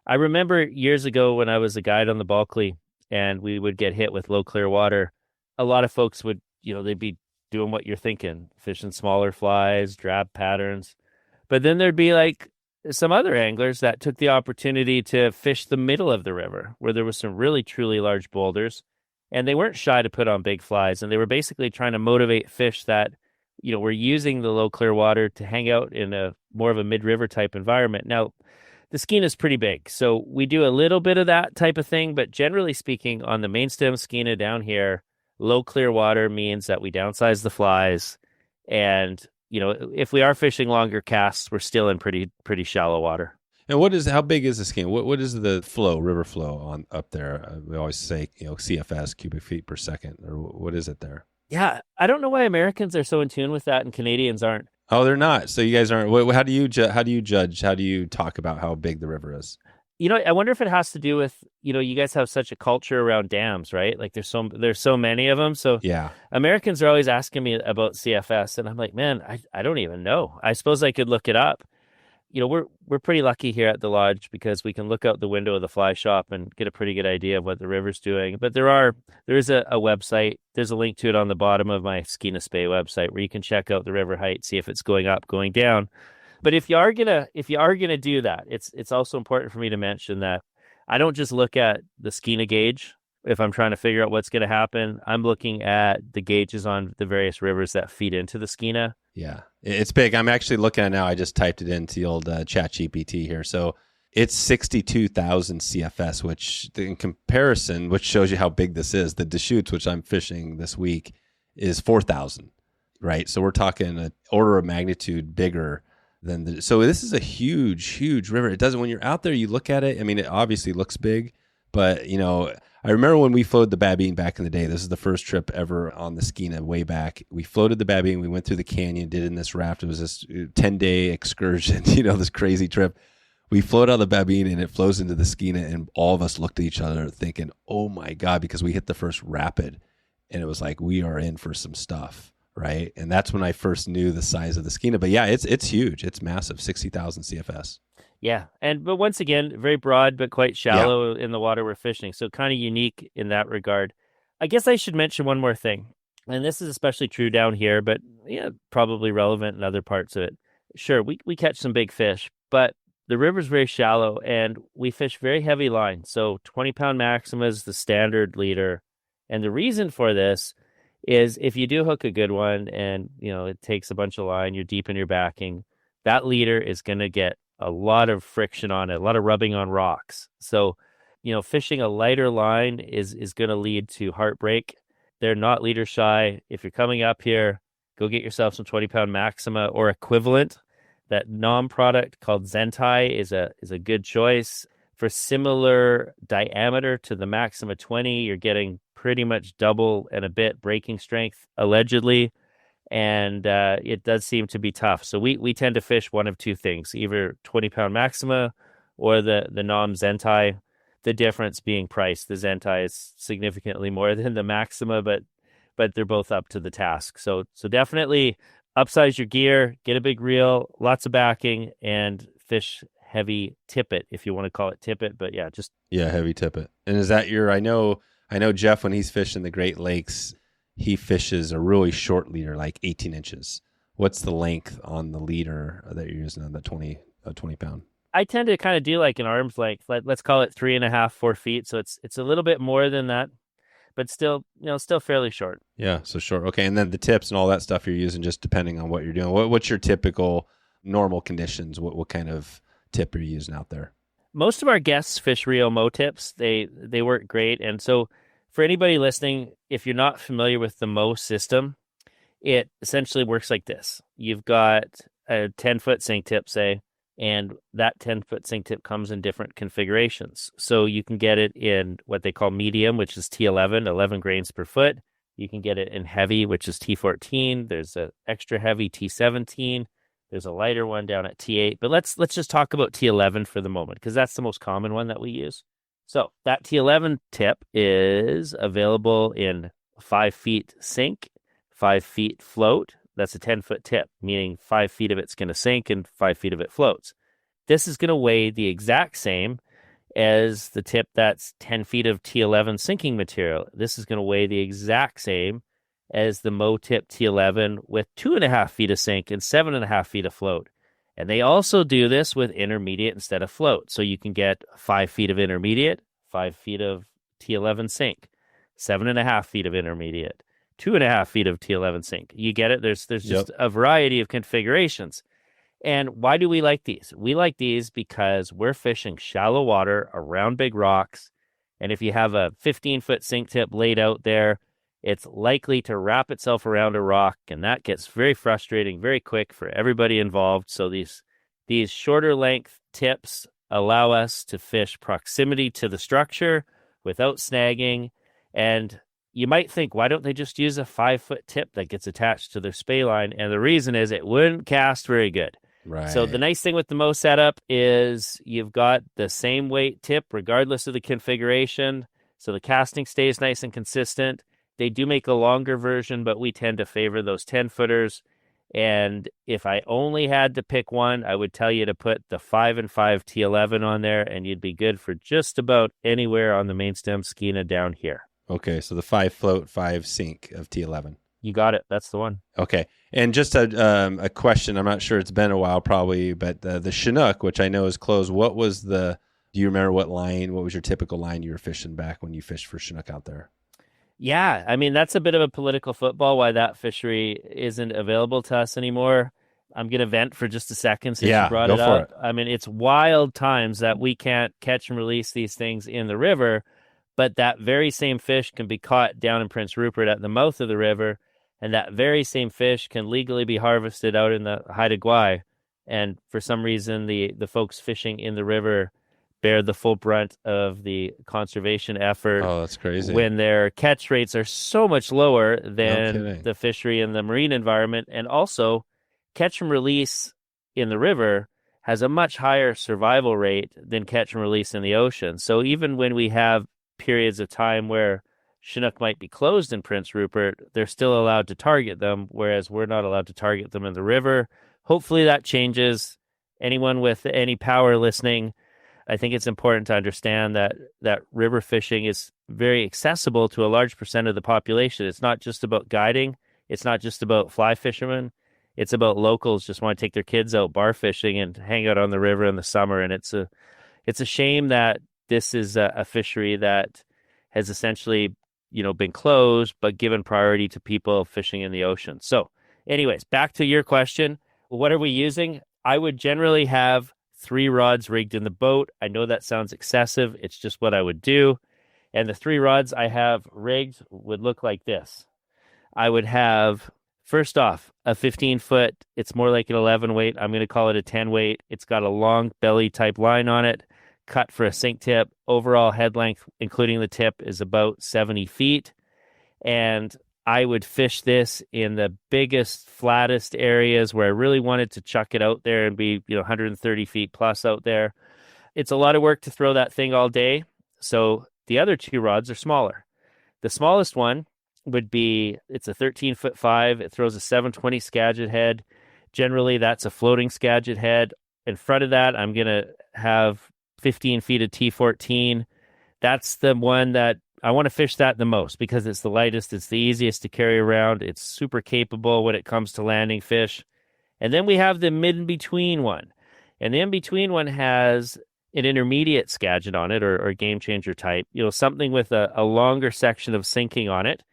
I remember years ago when I was a guide on the Bulkley and we would get hit with low clear water, a lot of folks would, they'd be doing what you're thinking, fishing smaller flies, drab patterns. But then there'd be like some other anglers that took the opportunity to fish the middle of the river where there was some really, truly large boulders. And they weren't shy to put on big flies. And they were basically trying to motivate fish that, were using the low clear water to hang out in a more of a mid-river type environment. Now, the Skeena is pretty big, so we do a little bit of that type of thing. But generally speaking, on the main stem Skeena down here, low clear water means that we downsize the flies. And, if we are fishing longer casts, we're still in pretty shallow water. And how big is the Skeena? What is the river flow on up there? We always say, CFS, cubic feet per second, or what is it there? Yeah, I don't know why Americans are so in tune with that and Canadians aren't. Oh, they're not. So you guys aren't. How do you judge? How do you talk about how big the river is? I wonder if it has to do with, you guys have such a culture around dams, right? Like there's so many of them. So yeah, Americans are always asking me about CFS, and I'm like, man, I don't even know. I suppose I could look it up. We're pretty lucky here at the lodge because we can look out the window of the fly shop and get a pretty good idea of what the river's doing. But there is a website. There's a link to it on the bottom of my Skeena Spey website where you can check out the river height, see if it's going up, going down. But if you are gonna do that, it's also important for me to mention that I don't just look at the Skeena gauge if I'm trying to figure out what's going to happen. I'm looking at the gauges on the various rivers that feed into the Skeena. Yeah, it's big. I'm actually looking at it now. I just typed it into the old chat GPT here. So it's 62,000 CFS, which in comparison, which shows you how big this is, the Deschutes, which I'm fishing this week, is 4,000, right? So we're talking an order of magnitude bigger than so this is a huge river. It doesn't, when you're out there, you look at it, I mean, it obviously looks big, but I remember when we floated the Babine back in the day. This is the first trip ever on the Skeena way back. We floated the Babine. We went through the canyon, did it in this raft. It was this 10-day excursion, this crazy trip. We float out the Babine and it flows into the Skeena, and all of us looked at each other thinking, oh my God, because we hit the first rapid and it was like, we are in for some stuff, right? And that's when I first knew the size of the Skeena. But yeah, it's huge. It's massive, 60,000 CFS. Yeah, but once again, very broad but quite shallow in the water we're fishing. So kind of unique in that regard. I guess I should mention one more thing, and this is especially true down here, but probably relevant in other parts of it. Sure, we catch some big fish, but the river's very shallow, and we fish very heavy line. So 20-pound maxima is the standard leader, and the reason for this is if you do hook a good one, and it takes a bunch of line, you're deep in your backing, that leader is going to get a lot of friction on it, a lot of rubbing on rocks. So, fishing a lighter line is going to lead to heartbreak. They're not leader shy. If you're coming up here, go get yourself some 20-pound maxima or equivalent. That NOM product called Zentai is a good choice. For similar diameter to the Maxima 20, you're getting pretty much double and a bit breaking strength, allegedly. And it does seem to be tough. So we tend to fish one of two things, either 20-pound Maxima or the NOM Zentai, the difference being price. The Zentai is significantly more than the Maxima, but they're both up to the task. So definitely upsize your gear, get a big reel, lots of backing, and fish heavy tippet, if you want to call it tippet. But heavy tippet. And is that I know Jeff, when he's fishing the Great Lakes, he fishes a really short leader, like 18 inches. What's the length on the leader that you're using on the 20 a 20-pound? I tend to kind of do like an arm's length. Let's call it 3.5, 4 feet. So it's a little bit more than that, but still, still fairly short. Yeah, so short. Okay, and then the tips and all that stuff you're using just depending on what you're doing. What's your typical normal conditions? What kind of tip are you using out there? Most of our guests fish Rio Mo tips. They work great. And so for anybody listening, if you're not familiar with the Mo system, it essentially works like this. You've got a 10-foot sink tip, say, and that 10-foot sink tip comes in different configurations. So you can get it in what they call medium, which is T11, 11 grains per foot. You can get it in heavy, which is T14. There's an extra heavy T17. There's a lighter one down at T8. But let's just talk about T11 for the moment, because that's the most common one that we use. So that T11 tip is available in 5 feet sink, 5 feet float. That's a 10-foot tip, meaning 5 feet of it's going to sink and 5 feet of it floats. This is going to weigh the exact same as the tip that's 10 feet of T11 sinking material. This is going to weigh the exact same as the Mo tip T11 with 2.5 feet of sink and 7.5 feet of float. And they also do this with intermediate instead of float. So you can get 5 feet of intermediate, 5 feet of T11 sink, 7.5 feet of intermediate, 2.5 feet of T11 sink. You get it? There's just a variety of configurations. And why do we like these? We like these because we're fishing shallow water around big rocks. And if you have a 15-foot sink tip laid out there, it's likely to wrap itself around a rock, and that gets very frustrating very quick for everybody involved. So these shorter length tips allow us to fish proximity to the structure without snagging. And you might think, why don't they just use a 5-foot tip that gets attached to their spey line? And the reason is it wouldn't cast very good. Right. So the nice thing with the Mo setup is you've got the same weight tip regardless of the configuration. So the casting stays nice and consistent. They do make a longer version, but we tend to favor those 10-footers. And if I only had to pick one, I would tell you to put the 5 and 5 T11 on there, and you'd be good for just about anywhere on the main stem Skeena down here. Okay, so the 5 float, 5 sink of T11. You got it. That's the one. Okay, and just a question. I'm not sure. It's been a while probably, but the Chinook, which I know is closed, do you remember what was your typical line you were fishing back when you fished for Chinook out there? Yeah, I mean, that's a bit of a political football why that fishery isn't available to us anymore. I'm going to vent for just a second since you brought it up. I mean, it's wild times that we can't catch and release these things in the river, but that very same fish can be caught down in Prince Rupert at the mouth of the river, and that very same fish can legally be harvested out in the Haida Gwaii. And for some reason, the folks fishing in the river bear the full brunt of the conservation effort. Oh, that's crazy. When their catch rates are so much lower than the fishery in the marine environment. And also, catch and release in the river has a much higher survival rate than catch and release in the ocean. So even when we have periods of time where Chinook might be closed in Prince Rupert, they're still allowed to target them, whereas we're not allowed to target them in the river. Hopefully that changes. Anyone with any power listening, I think it's important to understand that river fishing is very accessible to a large percent of the population. It's not just about guiding. It's not just about fly fishermen. It's about locals just want to take their kids out bar fishing and hang out on the river in the summer. And it's a shame that this is a fishery that has essentially, been closed, but given priority to people fishing in the ocean. So anyways, back to your question. What are we using? I would generally have 3 rods rigged in the boat. I know that sounds excessive. It's just what I would do. And the 3 rods I have rigged would look like this. I would have, first off, a 15-foot. It's more like an 11 weight. I'm going to call it a 10 weight. It's got a long belly type line on it, cut for a sink tip. Overall head length, including the tip, is about 70 feet. And I would fish this in the biggest, flattest areas where I really wanted to chuck it out there and be, 130 feet plus out there. It's a lot of work to throw that thing all day. So the other 2 rods are smaller. The smallest one would be, it's a 13-foot 5. It throws a 720 Skagit head. Generally, that's a floating Skagit head. In front of that, I'm going to have 15 feet of T14. That's the one that I want to fish that the most because it's the lightest, it's the easiest to carry around, it's super capable when it comes to landing fish. And then we have the mid-in-between one. And the in-between one has an intermediate Skagit on it, or game changer type, something with a longer section of sinking on it.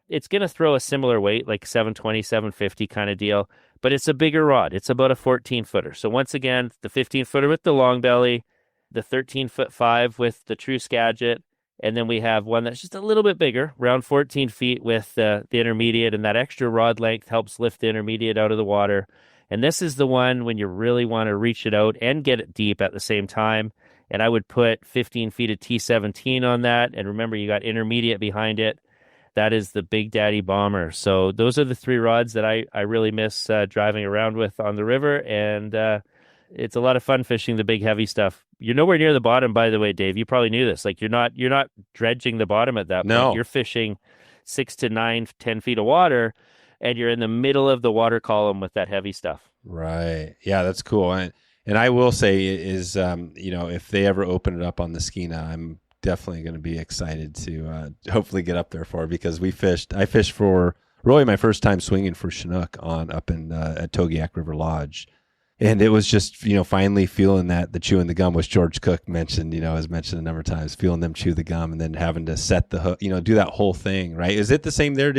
It's going to throw a similar weight, like 720, 750 kind of deal, but it's a bigger rod. It's about a 14-footer. So once again, the 15-footer with the long belly, the 13-foot 5 with the true Skagit, and then we have one that's just a little bit bigger, around 14 feet with the intermediate, and that extra rod length helps lift the intermediate out of the water. And this is the one when you really want to reach it out and get it deep at the same time. And I would put 15 feet of T17 on that. And remember, you got intermediate behind it. That is the Big Daddy Bomber. So those are the 3 rods that I really miss driving around with on the river. And it's a lot of fun fishing the big heavy stuff. You're nowhere near the bottom, by the way, Dave. You probably knew this. Like you're not dredging the bottom at that point. No. You're fishing 6 to 9, 10 feet of water, and you're in the middle of the water column with that heavy stuff. Right. Yeah, that's cool. And I will say is, if they ever open it up on the Skeena, I'm definitely going to be excited to hopefully get up there for it, because I fished for really my first time swinging for Chinook up in at Togiak River Lodge. And it was just, finally feeling the chewing the gum, which George Cook mentioned, has mentioned a number of times, feeling them chew the gum and then having to set the hook, do that whole thing, right? Is it the same there?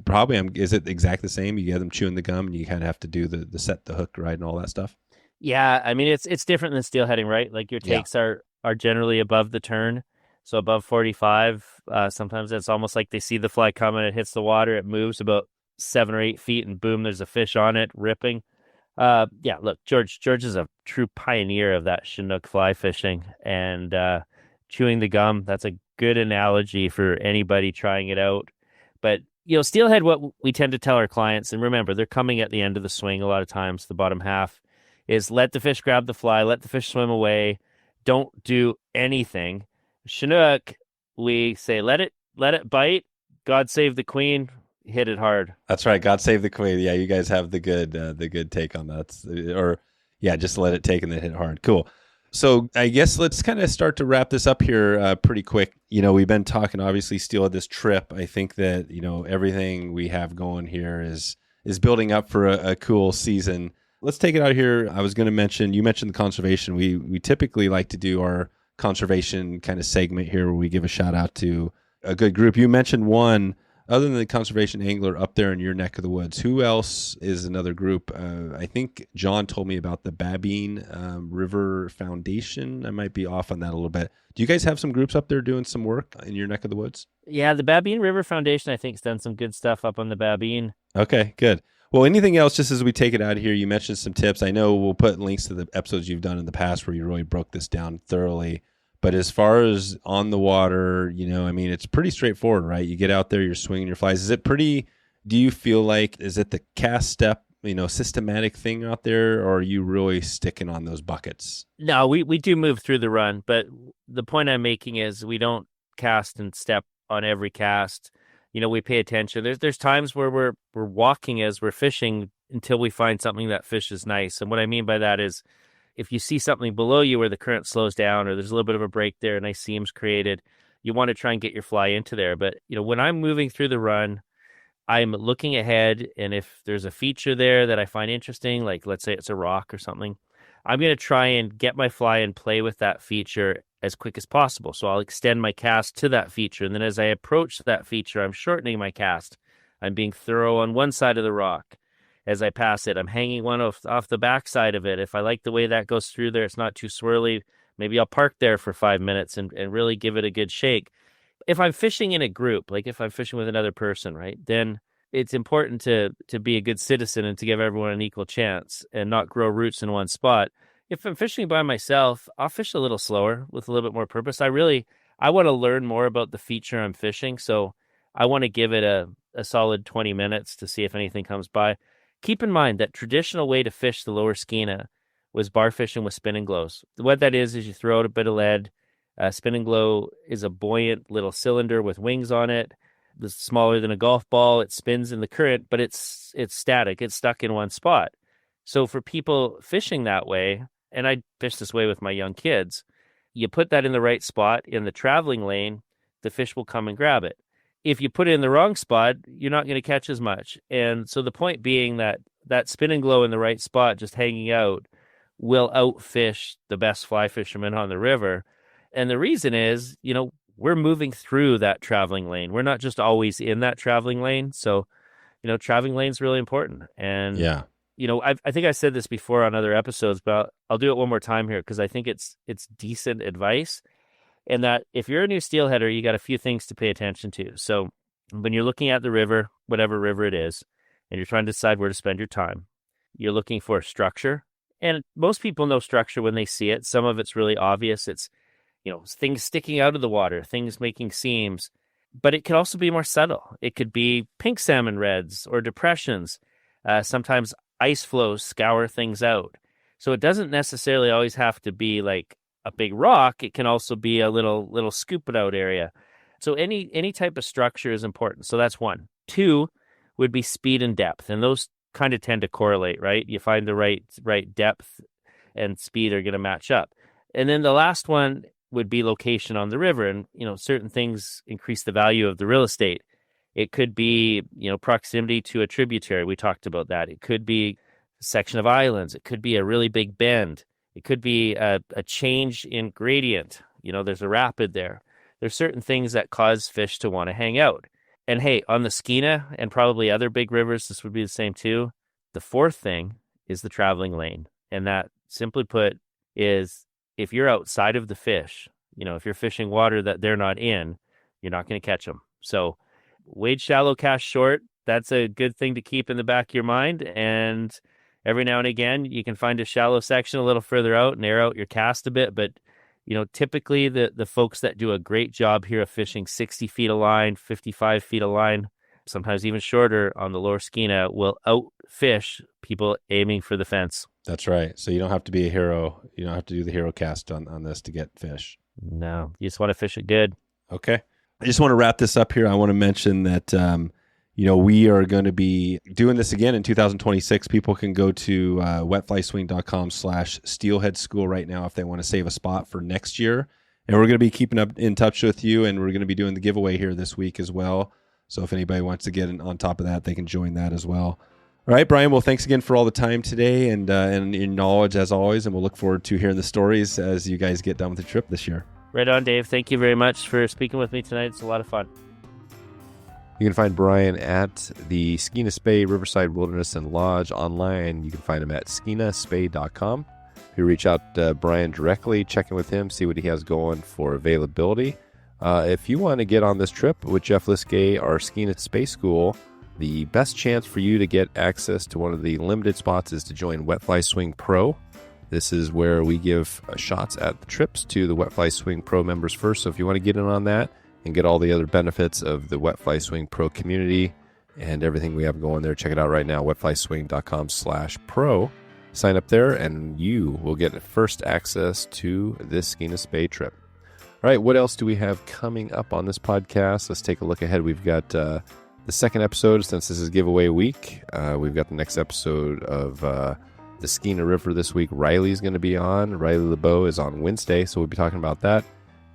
Probably, is it exactly the same? You get them chewing the gum and you kind of have to do the set the hook, right, and all that stuff? Yeah, it's different than steelheading, right? Like your takes are generally above the turn, so above 45. Sometimes it's almost like they see the fly coming, it hits the water, it moves about 7 or 8 feet, and boom, there's a fish on it, ripping. Look, George is a true pioneer of that Chinook fly fishing, and chewing the gum, that's a good analogy for anybody trying it out. But, steelhead, what we tend to tell our clients, and remember, they're coming at the end of the swing a lot of times, the bottom half, is let the fish grab the fly, let the fish swim away, don't do anything. Chinook, we say, let it bite, God save the queen, hit it hard. That's right. God save the queen. Yeah, you guys have the good take on that. Just let it take and then hit hard. Cool. So I guess let's kind of start to wrap this up here pretty quick. We've been talking obviously steelhead this trip. I think that everything we have going here is building up for a cool season. Let's take it out here. I was going to mention, you mentioned the conservation. We typically like to do our conservation kind of segment here where we give a shout out to a good group. You mentioned one. Other than the conservation angler up there in your neck of the woods, who else is another group? I think John told me about the Babine River Foundation. I might be off on that a little bit. Do you guys have some groups up there doing some work in your neck of the woods? Yeah, the Babine River Foundation, I think, has done some good stuff up on the Babine. Okay, good. Well, anything else, just as we take it out of here, you mentioned some tips. I know we'll put links to the episodes you've done in the past where you really broke this down thoroughly. But as far as on the water, it's pretty straightforward, right? You get out there, you're swinging your flies. Do you feel like, is it the cast step, systematic thing out there, or are you really sticking on those buckets? No, we do move through the run, but the point I'm making is we don't cast and step on every cast. We pay attention. There's times where we're walking as we're fishing until we find something that fishes nice. And what I mean by that is, if you see something below you where the current slows down or there's a little bit of a break there, a nice seam's created, you want to try and get your fly into there. But, when I'm moving through the run, I'm looking ahead, and if there's a feature there that I find interesting, like let's say it's a rock or something, I'm going to try and get my fly and play with that feature as quick as possible. So I'll extend my cast to that feature. And then as I approach that feature, I'm shortening my cast. I'm being thorough on one side of the rock. As I pass it, I'm hanging one off the backside of it. If I like the way that goes through there, it's not too swirly, maybe I'll park there for 5 minutes and really give it a good shake. If I'm fishing in a group, like if I'm fishing with another person, right, then it's important to be a good citizen and to give everyone an equal chance and not grow roots in one spot. If I'm fishing by myself, I'll fish a little slower with a little bit more purpose. I want to learn more about the feature I'm fishing, so I want to give it a solid 20 minutes to see if anything comes by. Keep in mind that traditional way to fish the lower Skeena was bar fishing with spinning glows. What that is you throw out a bit of lead. Spinning glow is a buoyant little cylinder with wings on it. It's smaller than a golf ball. It spins in the current, but it's static. It's stuck in one spot. So for people fishing that way, and I fish this way with my young kids, you put that in the right spot in the traveling lane, the fish will come and grab it. If you put it in the wrong spot, you're not going to catch as much. And so the point being that spin and glow in the right spot, just hanging out, will outfish the best fly fishermen on the river. And the reason is, we're moving through that traveling lane. We're not just always in that traveling lane. So, traveling lane is really important. And, Yeah. I think I said this before on other episodes, but I'll do it one more time here because I think it's decent advice. And that if you're a new steelheader, you got a few things to pay attention to. So when you're looking at the river, whatever river it is, and you're trying to decide where to spend your time, you're looking for structure. And most people know structure when they see it. Some of it's really obvious. It's, things sticking out of the water, things making seams. But it could also be more subtle. It could be pink salmon reds or depressions. Sometimes ice flows scour things out. So it doesn't necessarily always have to be like a big rock. It can also be a little scoop it out area. So any type of structure is important. So that's one. Two would be speed and depth. And those kind of tend to correlate, right? You find the right depth and speed are going to match up. And then the last one would be location on the river. And, certain things increase the value of the real estate. It could be, proximity to a tributary. We talked about that. It could be a section of islands. It could be a really big bend. It could be a change in gradient. There's a rapid there. There's certain things that cause fish to want to hang out. And hey, on the Skeena and probably other big rivers, this would be the same too. The fourth thing is the traveling lane. And that, simply put, is if you're outside of the fish, if you're fishing water that they're not in, you're not going to catch them. So wade shallow, cast short. That's a good thing to keep in the back of your mind. And every now and again, you can find a shallow section a little further out and air out your cast a bit. But, typically the folks that do a great job here of fishing 60 feet of line, 55 feet of line, sometimes even shorter on the lower Skeena will outfish people aiming for the fence. That's right. So you don't have to be a hero. You don't have to do the hero cast on this to get fish. No, you just want to fish it good. Okay. I just want to wrap this up here. I want to mention that, we are going to be doing this again in 2026. People can go to wetflyswing.com/steelhead school right now if they want to save a spot for next year. And we're going to be keeping up in touch with you, and we're going to be doing the giveaway here this week as well. So if anybody wants to get on top of that, they can join that as well. All right, Brian, well, thanks again for all the time today and your knowledge as always, and we'll look forward to hearing the stories as you guys get done with the trip this year. Right on, Dave. Thank you very much for speaking with me tonight. It's a lot of fun. You can find Brian at the Skeena Spey Riverside Wilderness and Lodge online. You can find him at skeenaspey.com. If you reach out to Brian directly, check in with him, see what he has going for availability. If you want to get on this trip with Jeff Liskay, our Skeena Spey School, the best chance for you to get access to one of the limited spots is to join Wet Fly Swing Pro. This is where we give shots at the trips to the Wet Fly Swing Pro members first. So if you want to get in on that and get all the other benefits of the Wet Fly Swing Pro community and everything we have going there, check it out right now, wetflyswing.com/pro. Sign up there and you will get first access to this Skeena Spey trip. All right, what else do we have coming up on this podcast? Let's take a look ahead. We've got the second episode, since this is giveaway week. We've got the next episode of the Skeena River this week. Riley's going to be on. Riley LeBeau is on Wednesday, so we'll be talking about that.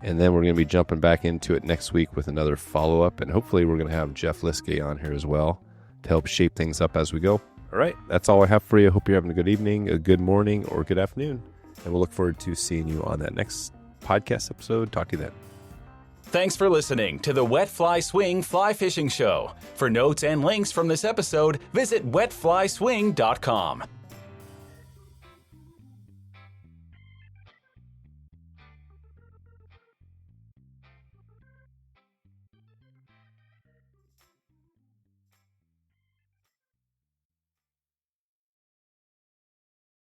And then we're going to be jumping back into it next week with another follow-up. And hopefully we're going to have Jeff Liskay on here as well to help shape things up as we go. All right, that's all I have for you. I hope you're having a good evening, a good morning, or a good afternoon. And we'll look forward to seeing you on that next podcast episode. Talk to you then. Thanks for listening to the Wet Fly Swing Fly Fishing Show. For notes and links from this episode, visit wetflyswing.com.